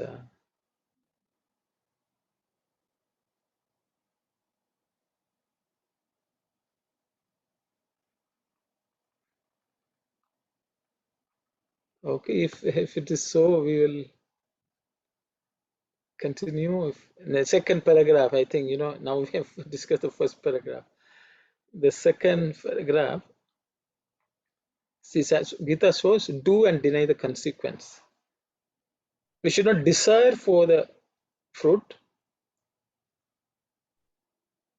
okay. If it is so, we will continue. In the second paragraph, I think, now we have discussed the first paragraph. The second paragraph, Geetha shows, do and deny the consequence. We should not desire for the fruit.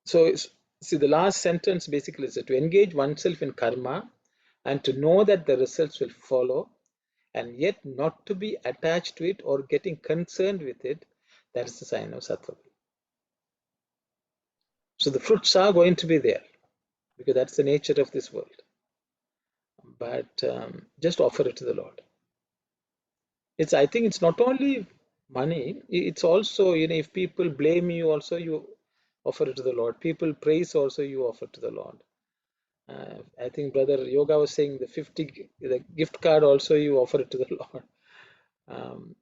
So, see, the last sentence basically is to engage oneself in karma and to know that the results will follow, and yet not to be attached to it or getting concerned with it. That is the sign of sattva. So the fruits are going to be there because that's the nature of this world. But just offer it to the Lord. I think it's not only money, it's also, if people blame you also, you offer it to the Lord. People praise also, you offer to the Lord. I think Brother Yoga was saying the gift card also, you offer it to the Lord.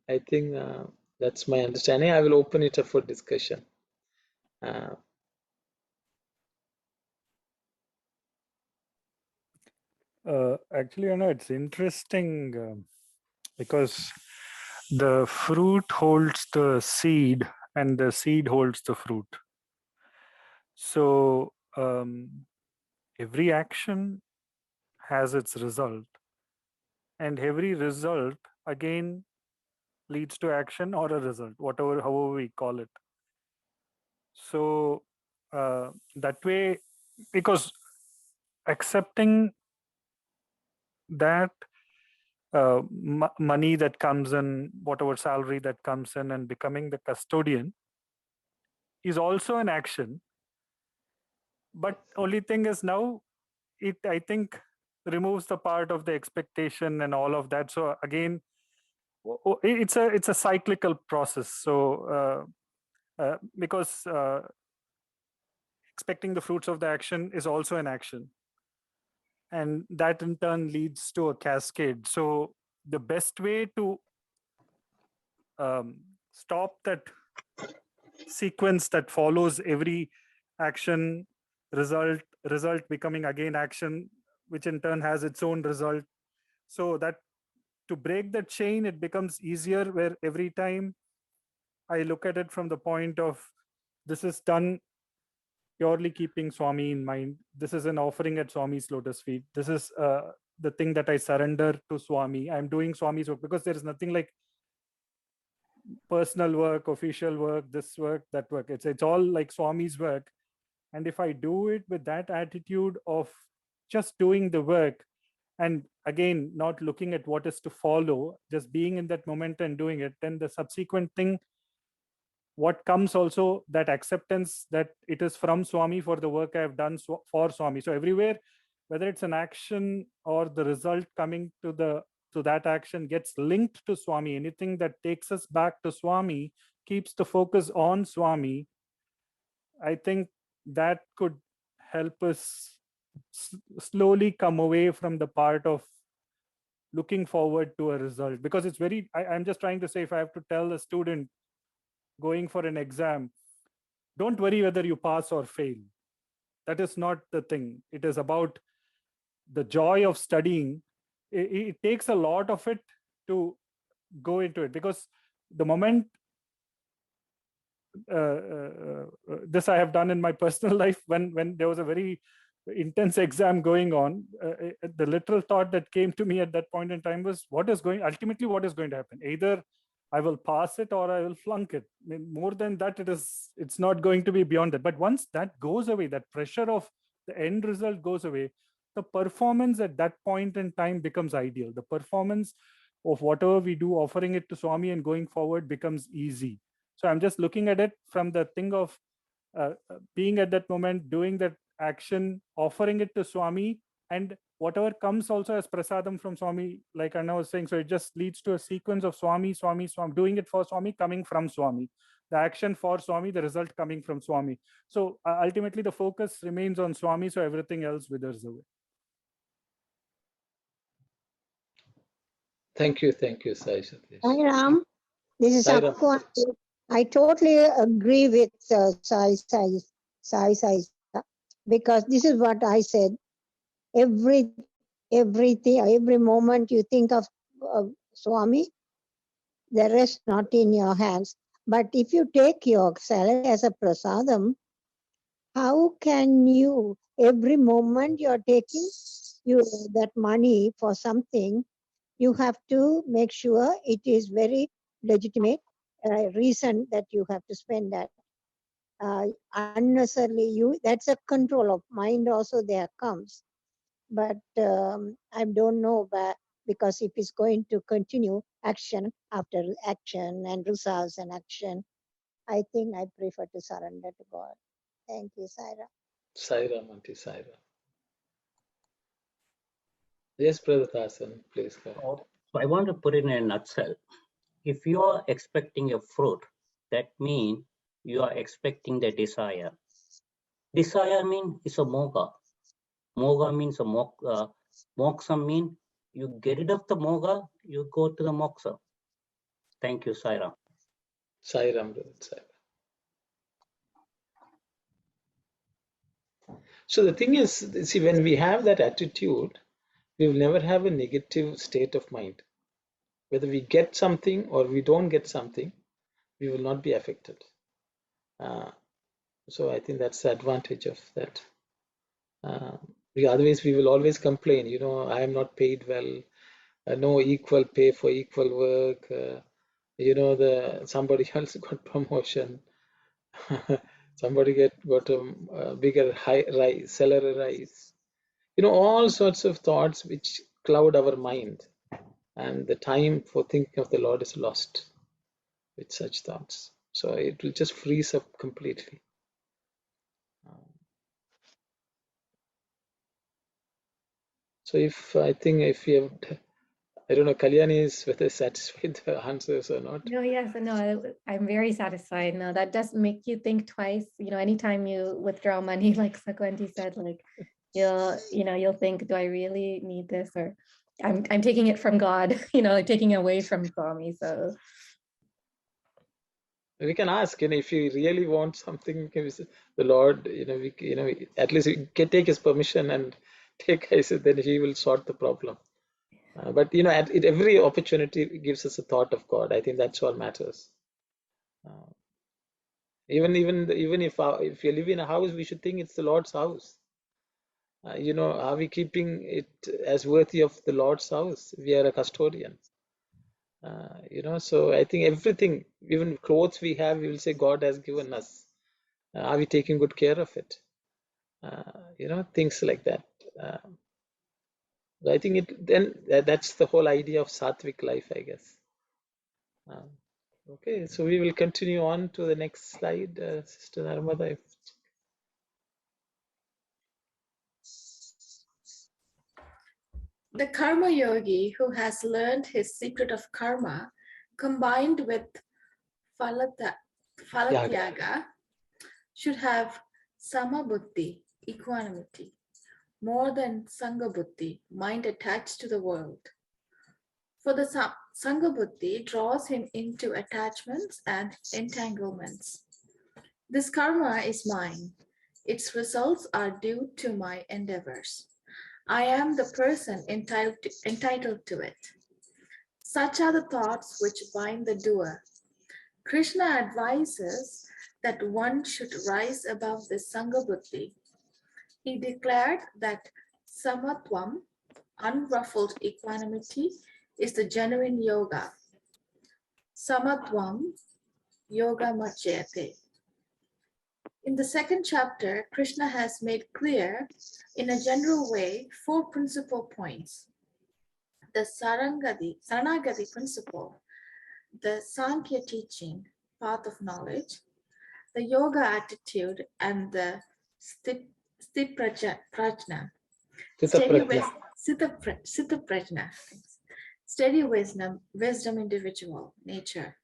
I think that's my understanding. I will open it up for discussion. Actually, it's interesting because the fruit holds the seed and the seed holds the fruit. So every action has its result, and every result again leads to action or a result, however we call it. So that way, because accepting that money that comes in, whatever salary that comes in, and becoming the custodian is also an action. But only thing is now it, I think, removes the part of the expectation and all of that. So again, it's a cyclical process. So because expecting the fruits of the action is also an action, and that in turn leads to a cascade. So the best way to stop that sequence that follows every action, result becoming again action, which in turn has its own result, so that to break the chain, it becomes easier, where every time I look at it from the point of, this is done purely keeping Swami in mind. This is an offering at Swami's lotus feet. This is the thing that I surrender to Swami. I'm doing Swami's work, because there is nothing like personal work, official work, this work, that work. It's all like Swami's work. And if I do it with that attitude of just doing the work, and again, not looking at what is to follow, just being in that moment and doing it, then the subsequent thing, what comes also, that acceptance that it is from Swami for the work I have done for Swami. So everywhere, whether it's an action or the result coming to that action gets linked to Swami, anything that takes us back to Swami, keeps the focus on Swami, I think that could help us slowly come away from the part of looking forward to a result. Because it's I'm just trying to say, if I have to tell a student going for an exam, don't worry whether you pass or fail. That is not the thing. It is about the joy of studying. It takes a lot of it to go into it, because the moment this I have done in my personal life, when there was a very intense exam going on, the literal thought that came to me at that point in time was, ultimately what is going to happen? Either I will pass it or I will flunk it. I mean, more than that, it's not going to be beyond that. But once that goes away, that pressure of the end result goes away, the performance at that point in time becomes ideal. The performance of whatever we do, offering it to Swami and going forward, becomes easy. So I'm just looking at it from the thing of being at that moment, doing that action, offering it to Swami, and whatever comes also as prasadam from Swami, like Anna was saying. So it just leads to a sequence of Swami, Swami, Swami, doing it for Swami, coming from Swami. The action for Swami, the result coming from Swami. So ultimately the focus remains on Swami, so everything else withers away. Thank you, Sai Satya. Sai Ram, this is Sai Ram. Akku. I totally agree with Sai, because this is what I said. Everything, every moment you think of Swami, the rest not in your hands. But if you take your salary as a prasadam, how can you, every moment you're taking that money for something, you have to make sure it is very legitimate reason that you have to spend that. Unnecessarily, that's a control of mind also there comes. But I don't know, because if it's going to continue action after action and results and action, I think I prefer to surrender to God. Thank you, Saira. Sai Ram, Auntie Sai Ram. Yes, Brother Tasan, please go ahead. So I want to put it in a nutshell. If you are expecting a fruit, that means you are expecting the desire. Desire means it's a moga. Moga means a moksha means you get rid of the moga, you go to the moksha. Thank you, Sai Ram. Sai Ram, Brother Sai Ram. So the thing is, see, when we have that attitude, we will never have a negative state of mind. Whether we get something or we don't get something, we will not be affected. So I think that's the advantage of that. Otherwise, we will always complain, I am not paid well, no equal pay for equal work, somebody else got promotion, somebody got a bigger salary rise, all sorts of thoughts which cloud our mind, and the time for thinking of the Lord is lost with such thoughts. So it will just freeze up completely. So if we have, I don't know, Kalyani is whether satisfied with the answers or not. No, yes, no, I'm very satisfied. No, that does make you think twice. Anytime you withdraw money, like Sakwanti said, like you'll think, do I really need this, or I'm taking it from God, taking away from Swami. So we can ask, if you really want something, the Lord, at least we can take His permission and take His, then He will sort the problem. But at every opportunity gives us a thought of God. I think that's all matters. Even if you live in a house, we should think it's the Lord's house. Are we keeping it as worthy of the Lord's house? We are a custodian. So I think everything, even clothes we have, we will say God has given us. Are we taking good care of it? Things like that. I think that's the whole idea of Sattvic life, I guess. Okay, so we will continue on to the next slide, Sister Narmada. The karma yogi who has learned his secret of karma combined with Falatyaga should have Samabuddhi, equanimity, more than Sangabuddhi, mind attached to the world. For the Sangabuddhi draws him into attachments and entanglements. This karma is mine. Its results are due to my endeavors. I am the person entitled to it. Such are the thoughts which bind the doer. Krishna advises that one should rise above the Sangabuddhi. He declared that Samatvam, unruffled equanimity, is the genuine yoga. Samatvam yoga machyate. In the second chapter, Krishna has made clear in a general way 4 principal points. The Saranagati principle, the Sankhya teaching, path of knowledge, the yoga attitude, and the Prajna. Sita Steady Prajna. Sita Prajna. Steady wisdom individual, nature.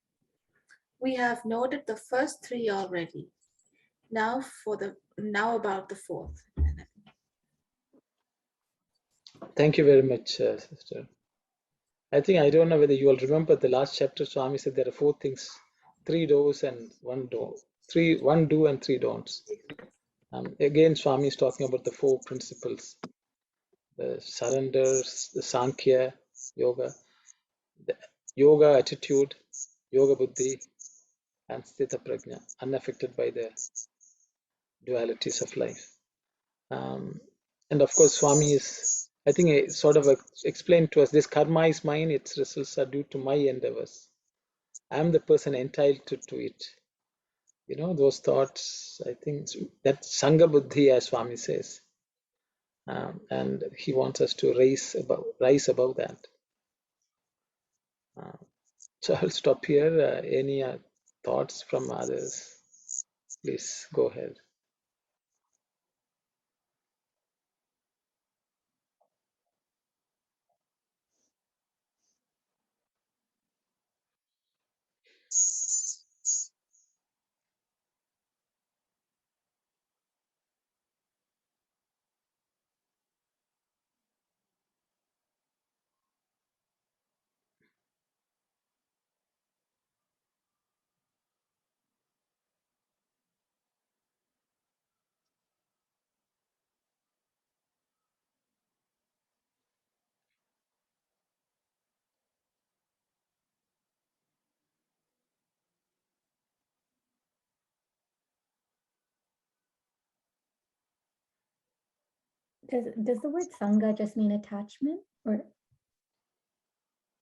We have noted the first three already. Now about the fourth. Thank you very much, sister. I don't know whether you all remember the last chapter. Swami said there are 4 things, 3 do's and 1 do. 1 do and 3 don'ts. Again, Swami is talking about the 4 principles: the surrenders, the Sankhya yoga, the yoga attitude, yoga buddhi, and sthita prajna, unaffected by the dualities of life. And of course, Swami is, I think, sort of explained to us, this karma is mine, its results are due to my endeavors. I am the person entitled to it. You know, those thoughts, I think that Sangha Buddhi, as Swami says. And he wants us to rise above that. So I'll stop here. Any thoughts from others? Please go ahead. Does the word Sangha just mean attachment, or?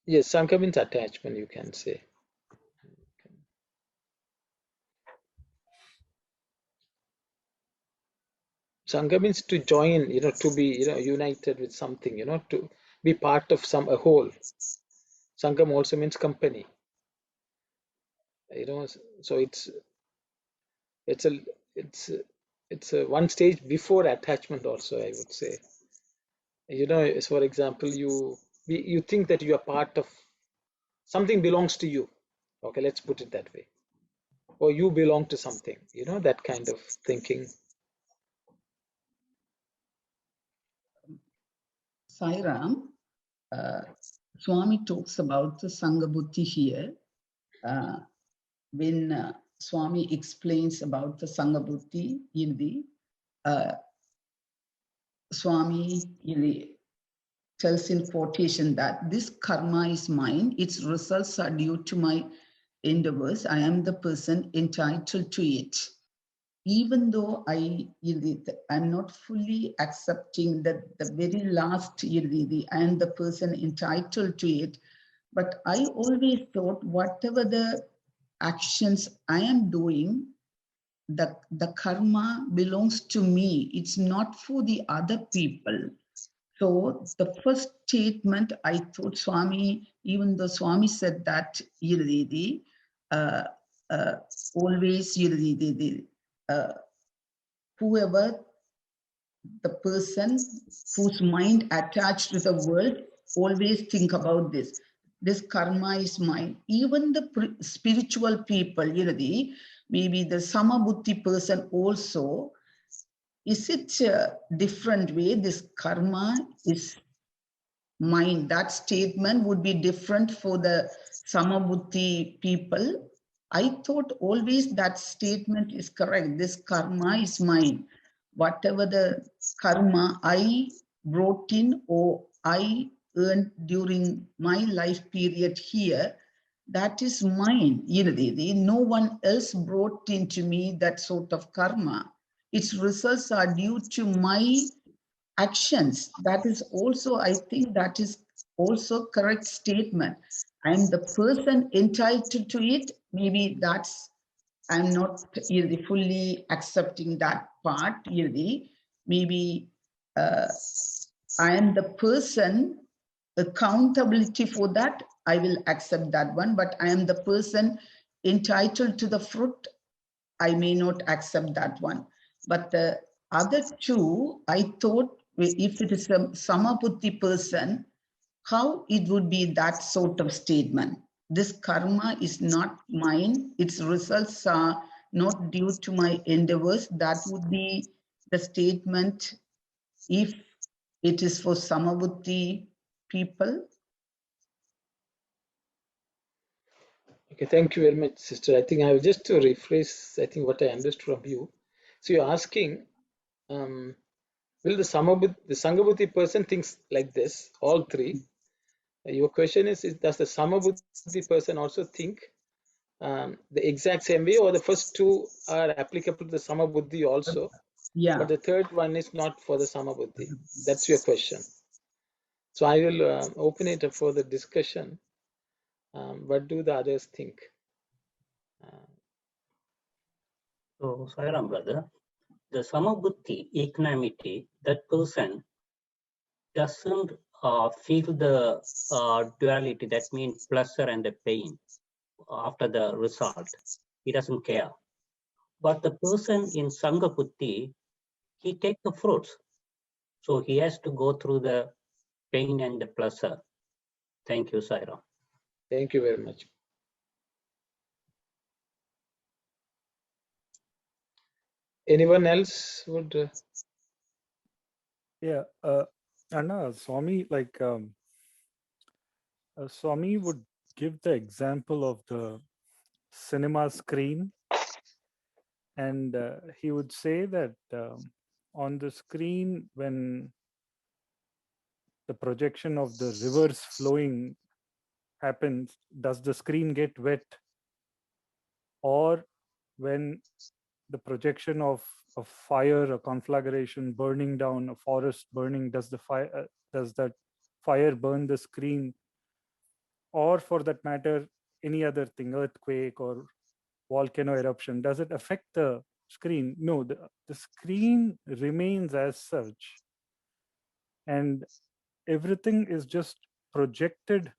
Yes, Sangha means attachment, you can say. Sangha means to join, to be, united with something, to be part of a whole. Sangam also means company. So it's a one stage before attachment also, I would say. For example, you think that you are part of something, belongs to you. Okay, let's put it that way. Or you belong to something, that kind of thinking. Sairam, Swami talks about the Sangha Buddhi here. When Swami explains about the Sangha Buddhi in the Swami tells in quotation that this karma is mine, its results are due to my endeavors, I am the person entitled to it. Even though I'm not fully accepting that the very last, I am the person entitled to it, but I always thought whatever the actions I am doing, the karma belongs to me. It's not for the other people. So the first statement, I thought Swami, even though Swami said that, always, whoever the person whose mind attached to the world, always think about this. This karma is mine. Even the spiritual people, maybe the Samabuddhi person also, is it a different way? This karma is mine. That statement would be different for the Samabuddhi people. I thought always that statement is correct. This karma is mine. Whatever the karma I brought in or I earned during my life period here, that is mine. No one else brought into me that sort of karma. Its results are due to my actions. That is also, I think that is also correct statement. I'm the person entitled to it. Maybe I'm not fully accepting that part. Maybe I am the person accountability for that. I will accept that one, but I am the person entitled to the fruit. I may not accept that one. But other two, I thought if it is a Samabuddhi person, how it would be that sort of statement. This karma is not mine. Its results are not due to my endeavors. That would be the statement if it is for Samabuddhi people. Okay, thank you very much, sister. I think I will just to rephrase, I think what I understood from you. So you're asking, will the Sanghabuddhi person thinks like this, all three? Your question is does the Samabuddhi person also think the exact same way, or the first two are applicable to the Samabuddhi also, Yeah. but the third one is not for the Samabuddhi? That's your question. So I will open it up for the discussion. What do the others think? So, Sairam brother, the Samabuddhi equanimity, that person doesn't feel the duality, that means pleasure and the pain after the result. He doesn't care. But the person in Sanghabuddhi, he takes the fruits. So he has to go through the pain and the pleasure. Thank you, Sairam. Thank you very much. Anyone else would? Yeah, Anna, Swami, like Swami would give the example of the cinema screen, and he would say that on the screen, when the projection of the rivers flowing happens, does the screen get wet? Or when the projection of a fire, a conflagration burning down, a forest burning, does that fire burn the screen? Or for that matter, any other thing, earthquake or volcano eruption, does it affect the screen? No, the screen remains as such, and everything is just projected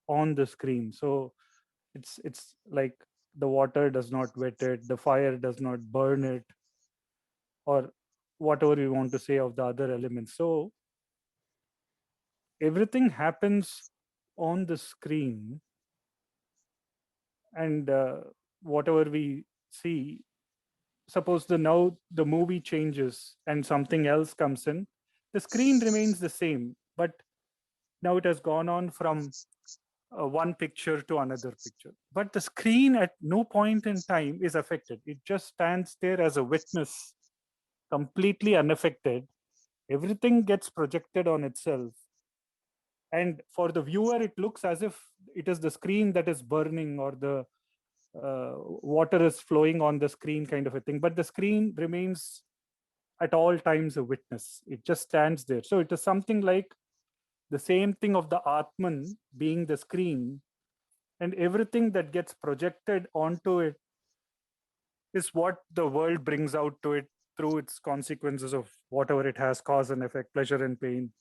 on the screen. So it's like the water does not wet it, the fire does not burn it, or whatever we want to say of the other elements. So everything happens on the screen, and whatever we see, suppose now the movie changes and something else comes in, the screen remains the same, but now it has gone on from one picture to another picture. But the screen at no point in time is affected. It just stands there as a witness, completely unaffected. Everything gets projected on itself. And for the viewer, it looks as if it is the screen that is burning, or the water is flowing on the screen, kind of a thing. But the screen remains at all times a witness. It just stands there. So it is something like the same thing of the Atman being the screen, and everything that gets projected onto it is what the world brings out to it through its consequences of whatever it has, cause and effect, pleasure and pain,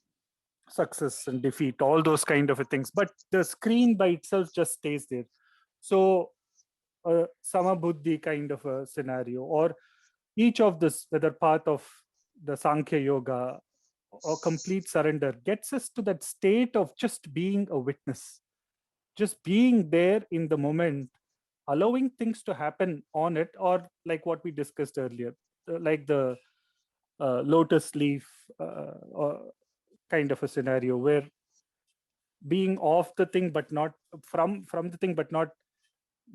success and defeat, all those kind of things. But the screen by itself just stays there. So a Samabuddhi kind of a scenario, or each of this, whether path of the Sankhya Yoga or complete surrender, gets us to that state of just being a witness, just being there in the moment, allowing things to happen on it, or like what we discussed earlier, like the lotus leaf kind of a scenario, where being off the thing but not from the thing, but not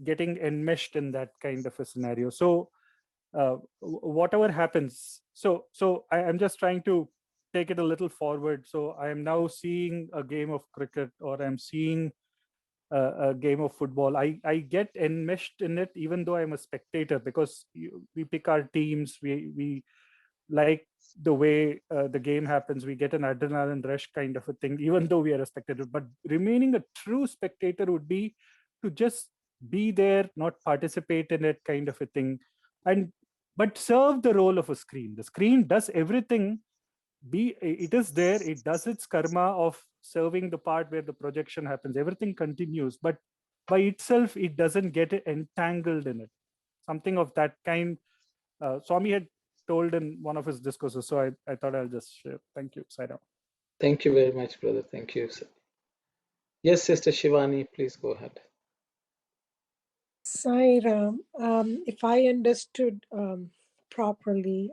getting enmeshed in that kind of a scenario. So whatever happens, so I'm just trying to take it a little forward. So I am now seeing a game of cricket, or I'm seeing a game of football. I get enmeshed in it even though I'm a spectator, because we pick our teams, we like the way the game happens, we get an adrenaline rush kind of a thing, even though we are a spectator. But remaining a true spectator would be to just be there, not participate in it, kind of a thing, and but serve the role of a screen. The screen does everything, it is there, it does its karma of serving the part where the projection happens, everything continues, but by itself it doesn't get entangled in it, something of that kind. Swami had told in one of his discourses. So I thought I'll just share. Thank you, Sai Ram. Thank you very much, brother. Thank you. Yes, Sister Shivani, please go ahead. Sai Ram, if I understood properly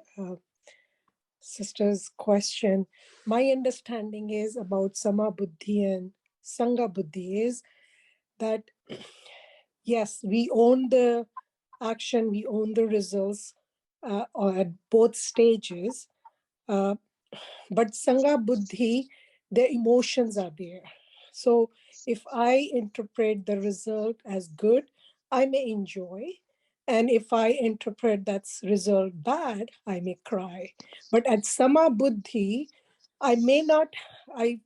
sister's question, my understanding is about Sama Buddhi and Sangha Buddhi is that yes, we own the action, we own the results at both stages, but Sangha Buddhi, the emotions are there. So if I interpret the result as good, I may enjoy. And if I interpret that result bad, I may cry. But at Sama Buddhi, I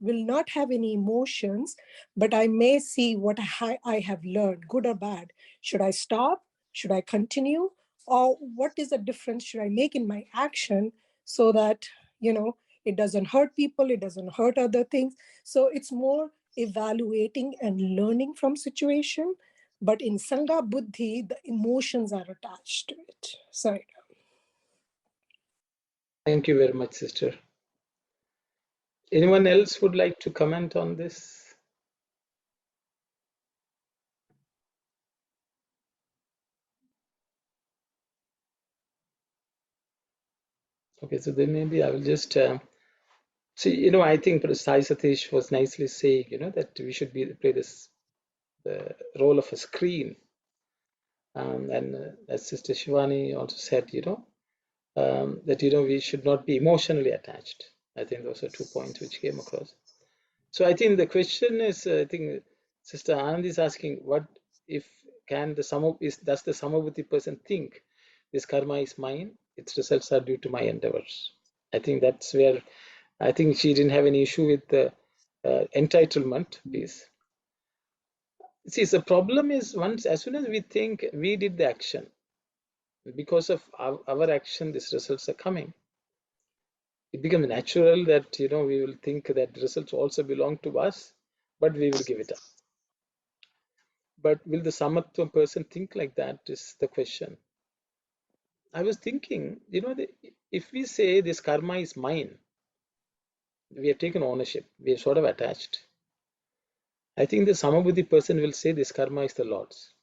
will not have any emotions, but I may see what I have learned, good or bad. Should I stop? Should I continue? Or what is the difference should I make in my action so that, it doesn't hurt people, it doesn't hurt other things. So it's more evaluating and learning from situation. But in Sangha Buddhi, the emotions are attached to it. Sorry. Thank you very much, sister. Anyone else would like to comment on this? Okay, so then maybe I will just see. I think Sai Satish was nicely saying, that we should play the role of a screen. And as Sister Shivani also said, that we should not be emotionally attached. I think those are 2 points which came across. So I think the question is, I think Sister Anand is asking, what if does the Samabhuti person think this karma is mine, its results are due to my endeavors? I think that's where I think she didn't have any issue with the entitlement piece. See, the problem is as soon as we think we did the action, because of our action, these results are coming. It becomes natural that we will think that the results also belong to us, but we will give it up. But will the Samatva person think like that is the question. I was thinking, if we say this karma is mine, we have taken ownership, we are sort of attached. I think the Samabhuddhi person will say this karma is the Lord's.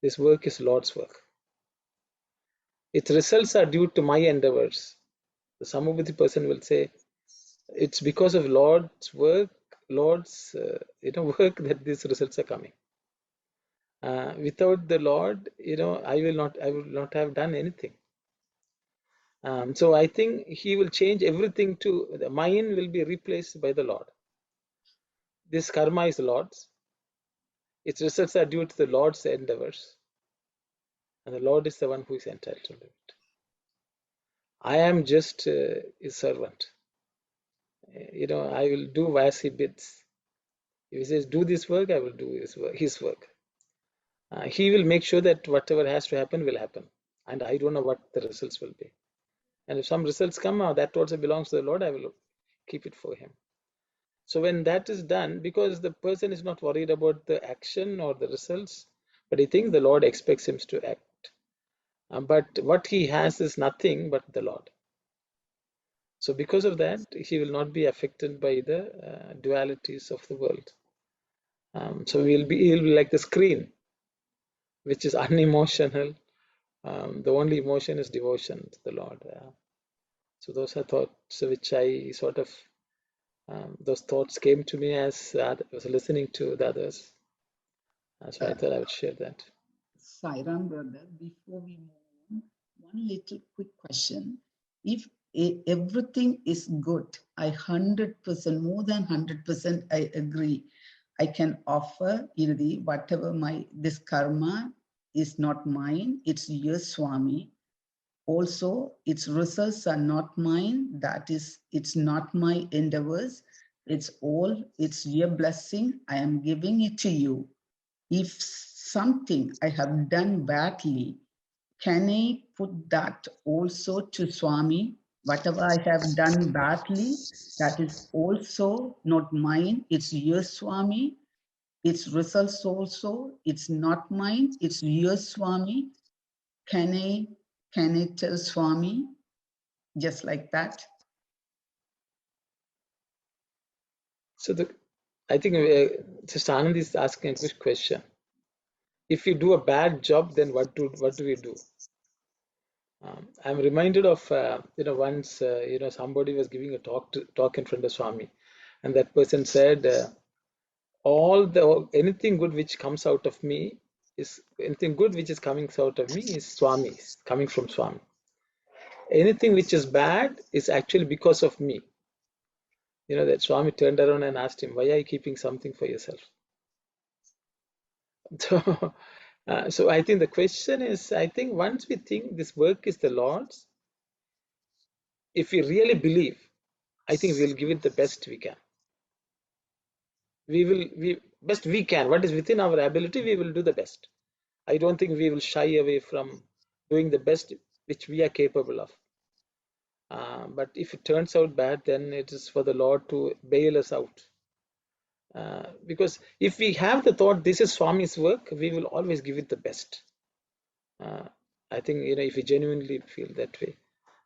This work is Lord's work. Its results are due to my endeavors. The Samabhuddhi person will say, it's because of Lord's work, Lord's work that these results are coming. Without the Lord, I will not have done anything. So I think he will change everything to the mine will be replaced by the Lord. This karma is the Lord's. Its results are due to the Lord's endeavors. And the Lord is the one who is entitled to it. I am just his servant. I will do as he bids. If he says, do this work, I will do his work. He will make sure that whatever has to happen will happen. And I don't know what the results will be. And if some results come out, that also belongs to the Lord, I will keep it for him. So when that is done, because the person is not worried about the action or the results, but he thinks the Lord expects him to act. But what he has is nothing but the Lord. So because of that, he will not be affected by the dualities of the world. So he'll be like the screen, which is unemotional. The only emotion is devotion to the Lord. So those are thoughts which I sort of, those thoughts came to me as I was listening to the others. So I thought I would share that. Sairam brother, before we move on, one little quick question. If everything is good, I 100%, more than 100%, I agree. I can offer, whatever this karma is not mine, it's your Swami. Also, its results are not mine. That is, it's not my endeavors. It's your blessing. I am giving it to you. If something I have done badly, can I put that also to Swami? Whatever I have done badly, that is also not mine. It's your Swami. Its results also, it's not mine. It's your Swami. Can I Can it tell Swami just like that? So I think Sister Anand is asking a good question. If we do a bad job, then what do we do? I'm reminded of once somebody was giving a talk in front of Swami, and that person said, anything good which comes out of me is anything good which is coming out of me is Swami, coming from Swami. Anything which is bad is actually because of me. That Swami turned around and asked him, why are you keeping something for yourself? So I think the question is, I think once we think this work is the Lord's, if we really believe, I think we'll give it the best we can. Best we can. What is within our ability, we will do the best. I don't think we will shy away from doing the best which we are capable of. But if it turns out bad, then it is for the Lord to bail us out. Because if we have the thought this is Swami's work, we will always give it the best. I think if we genuinely feel that way.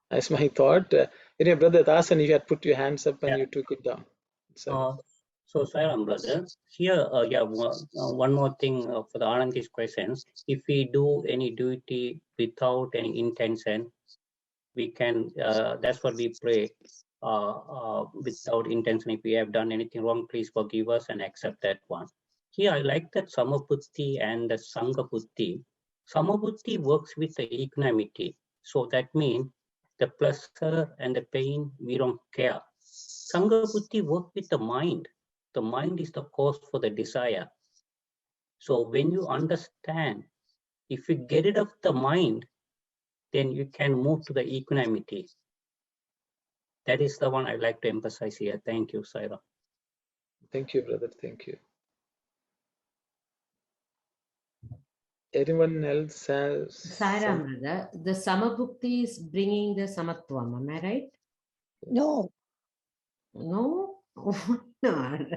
That's my thought. Brother Dasan, you had put your hands up and you took it down. So Sairam, brother, here, one more thing for the Anandi's question. If we do any duty without any intention, we can, that's what we pray, without intention. If we have done anything wrong, please forgive us and accept that one. Here, I like that Samabuddhi and the Sangabuddhi. Samabuddhi works with the equanimity. So that means the pleasure and the pain, we don't care. Sangabuddhi works with the mind. The mind is the cause for the desire. So when you understand, if you get rid of the mind, then you can move to the equanimity. That is the one I like to emphasize here. Thank you, Saira. Thank you, brother. Thank you. Anyone else has? Saira, brother, the Samabhukti is bringing the Samatvam, am I right? No. No? No.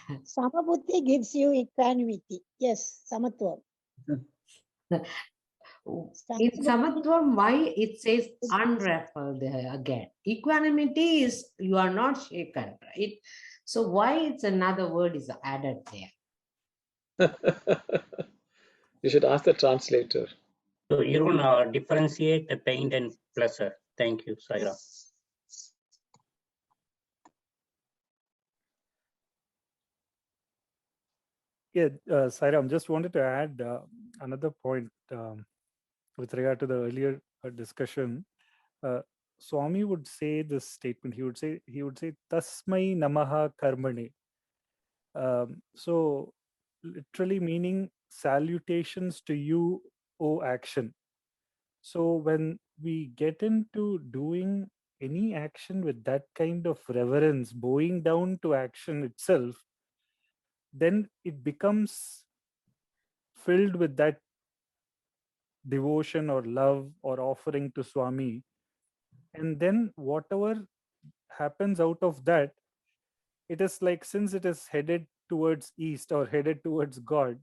Samabuddhi gives you equanimity. Yes, Samatvam. In Samatvam, why it says unruffled again? Equanimity is you are not shaken, right? So why it's another word is added there? You should ask the translator. So you don't differentiate the pain and pleasure. Thank you, Saira. Yeah, Sairam, just wanted to add another point with regard to the earlier discussion. Swami would say this statement. He would say, "Tasmai namaha karmane." So, literally meaning salutations to you, O action. So when we get into doing any action with that kind of reverence, bowing down to action itself, then it becomes filled with that devotion or love or offering to Swami. And then whatever happens out of that, it is like, since it is headed towards East or headed towards God,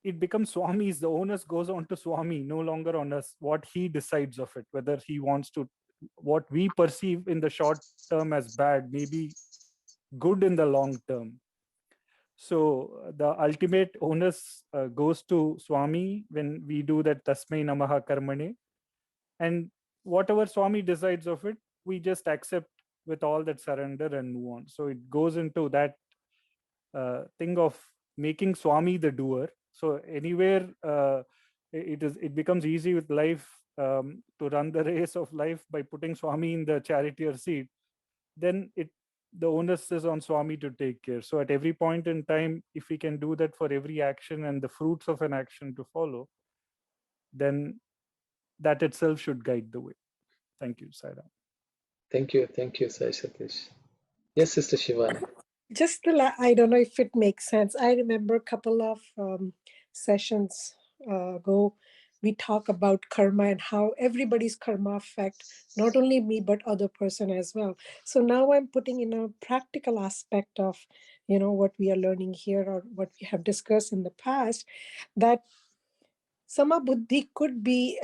it becomes Swami's. The onus goes on to Swami, no longer on us, what he decides of it, whether he wants to, what we perceive in the short term as bad, maybe good in the long term. So the ultimate onus goes to Swami when we do that Tasmai Namaha Karmane. And whatever Swami decides of it, we just accept with all that surrender and move on. So it goes into that thing of making Swami the doer. So anywhere it becomes easy with life to run the race of life by putting Swami in the charioteer seat. Then the onus is on Swami to take care. So at every point in time, if we can do that for every action and the fruits of an action to follow, then that itself should guide the way. Thank you, Saira. Thank you, Sai Satish. Yes, Sister Shivani. Just I don't know if it makes sense. I remember a couple of sessions ago, we talk about karma and how everybody's karma affect not only me but other person as well. So now I'm putting in a practical aspect of what we are learning here or what we have discussed in the past, that Sama buddhi could be,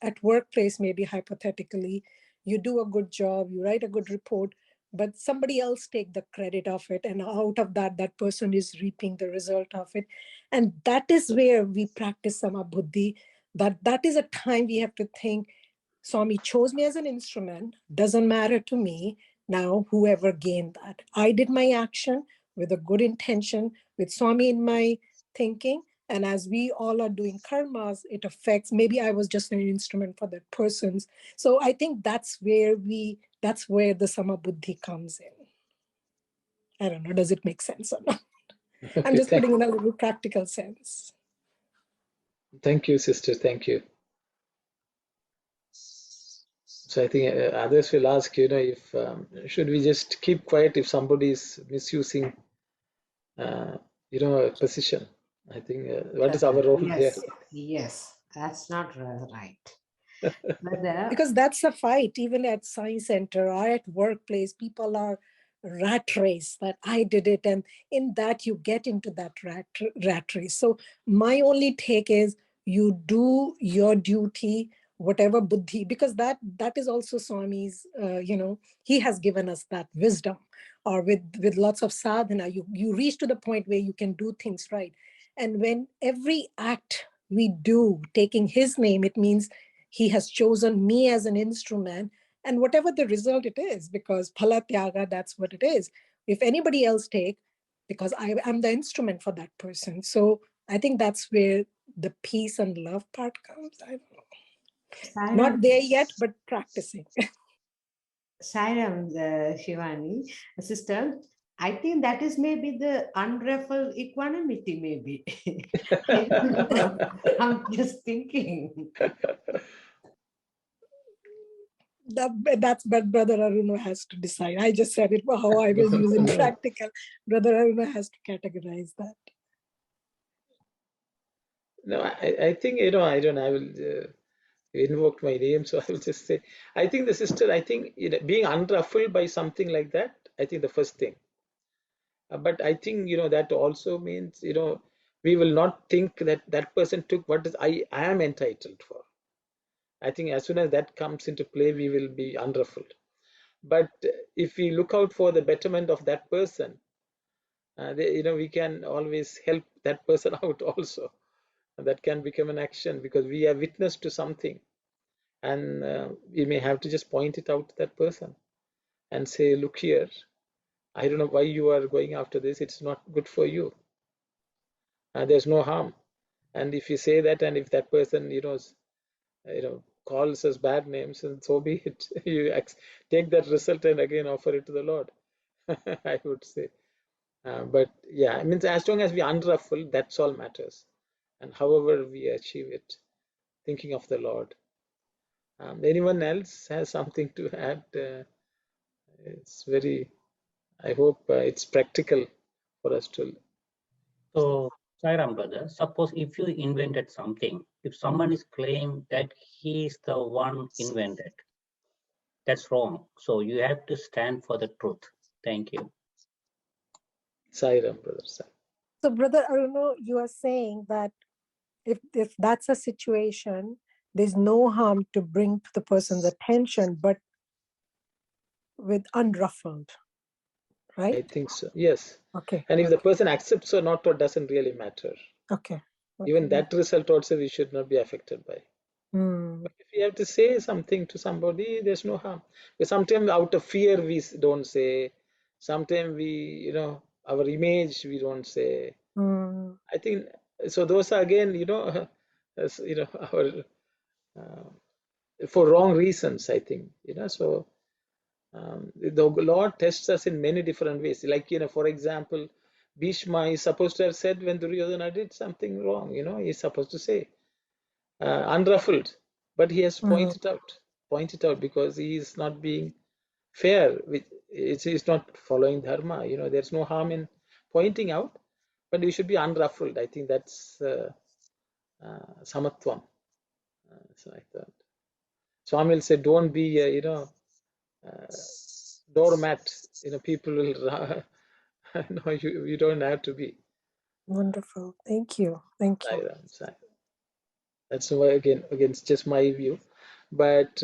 at workplace, maybe hypothetically, you do a good job, you write a good report, but somebody else take the credit of it, and out of that person is reaping the result of it. And that is where we practice sama buddhi. That is a time we have to think, Swami chose me as an instrument, doesn't matter to me now whoever gained that. I did my action with a good intention, with Swami in my thinking. And as we all are doing karmas, it affects, maybe I was just an instrument for that person's. So I think that's where the sama buddhi comes in. I don't know, does it make sense or not? Okay, I'm just putting in a little practical sense. Thank you, sister. Thank you. So I think others will ask, if should we just keep quiet if somebody is misusing, a position? I think what is our role there? Yes, that's not right. But Because that's a fight, even at science center or at workplace, people are rat race that I did it. And in that you get into that rat race. So my only take is you do your duty, whatever buddhi, because that is also Swami's, he has given us that wisdom, or with lots of sadhana, you reach to the point where you can do things right. And when every act we do, taking his name, it means he has chosen me as an instrument, and whatever the result it is, because phala tyaga, that's what it is. If anybody else take, because I'm the instrument for that person. So I think that's where the peace and love part comes. I don't know. Not there yet, but practicing. Sairam, Shivani, sister, I think that is maybe the unruffled equanimity, maybe. I don't know. I'm just thinking. That's but Brother Aruna has to decide. I just said it how I will use in practical. Brother Aruna has to categorize that. No, I think, I don't know, I will invoke my name, so I will just say, I think the sister, I think being unruffled by something like that, I think the first thing. But I think, that also means, we will not think that that person took what is I am entitled for. I think as soon as that comes into play, we will be unruffled. But if we look out for the betterment of that person, we can always help that person out also. That can become an action because we are witness to something, and we may have to just point it out to that person and say, look here, I don't know why you are going after this. It's not good for you. There's no harm. And if you say that, and if that person, calls us bad names, and so be it. You take that result and again offer it to the Lord. I would say. But yeah, I mean, as long as we unruffle, that's all matters. And however we achieve it, thinking of the Lord. Anyone else has something to add? It's very, I hope it's practical for us to. So, Sairam brother, suppose if you invented something, if someone is claiming that he is the one invented, that's wrong. So you have to stand for the truth. Thank you. Sairam, brother. Sai. So, Brother Aruna, you are saying that if that's a situation, there's no harm to bring to the person's attention, but with unruffled, right? I think so. Yes. Okay. And if the person accepts or not, or doesn't really matter. Okay. Even that result also we should not be affected by. But if you have to say something to somebody, there's no harm. Because sometimes out of fear we don't say. Sometimes we, our image we don't say. I think so. Those are again, our for wrong reasons. I think, So the Lord tests us in many different ways. Like, for example, Bhishma is supposed to have said when Duryodhana did something wrong. He's supposed to say unruffled, but he has pointed out because he is not being fair. He's not following dharma. There's no harm in pointing out, but we should be unruffled. I think that's samatvam. So I thought Swami will say, don't be, doormat. People will. No, you don't have to be. Wonderful. Thank you. Thank you. Sairam, Sairam. That's why again, it's just my view, but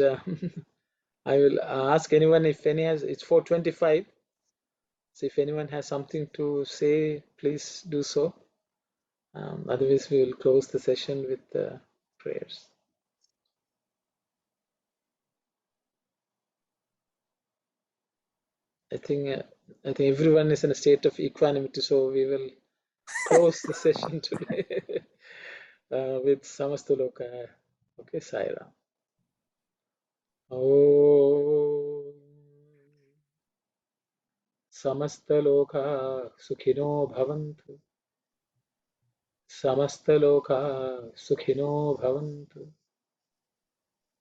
I will ask anyone if any has. It's 4:25. So if anyone has something to say, please do so. Otherwise, we will close the session with prayers. I think everyone is in a state of equanimity, so we will close the session today with Samastaloka. Okay, Sairam. Om Samastaloka Sukhino Bhavantu. Samastaloka Sukhino Bhavantu.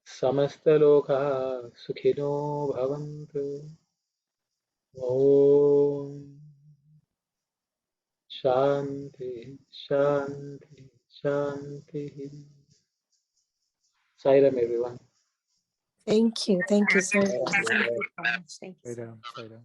Samastaloka Sukhino Bhavantu. Om Shanti, Shanti, Shanti. Sairam, everyone. Thank you. Thank you so much. Thank you so much. Thank you. Sairam, Sairam.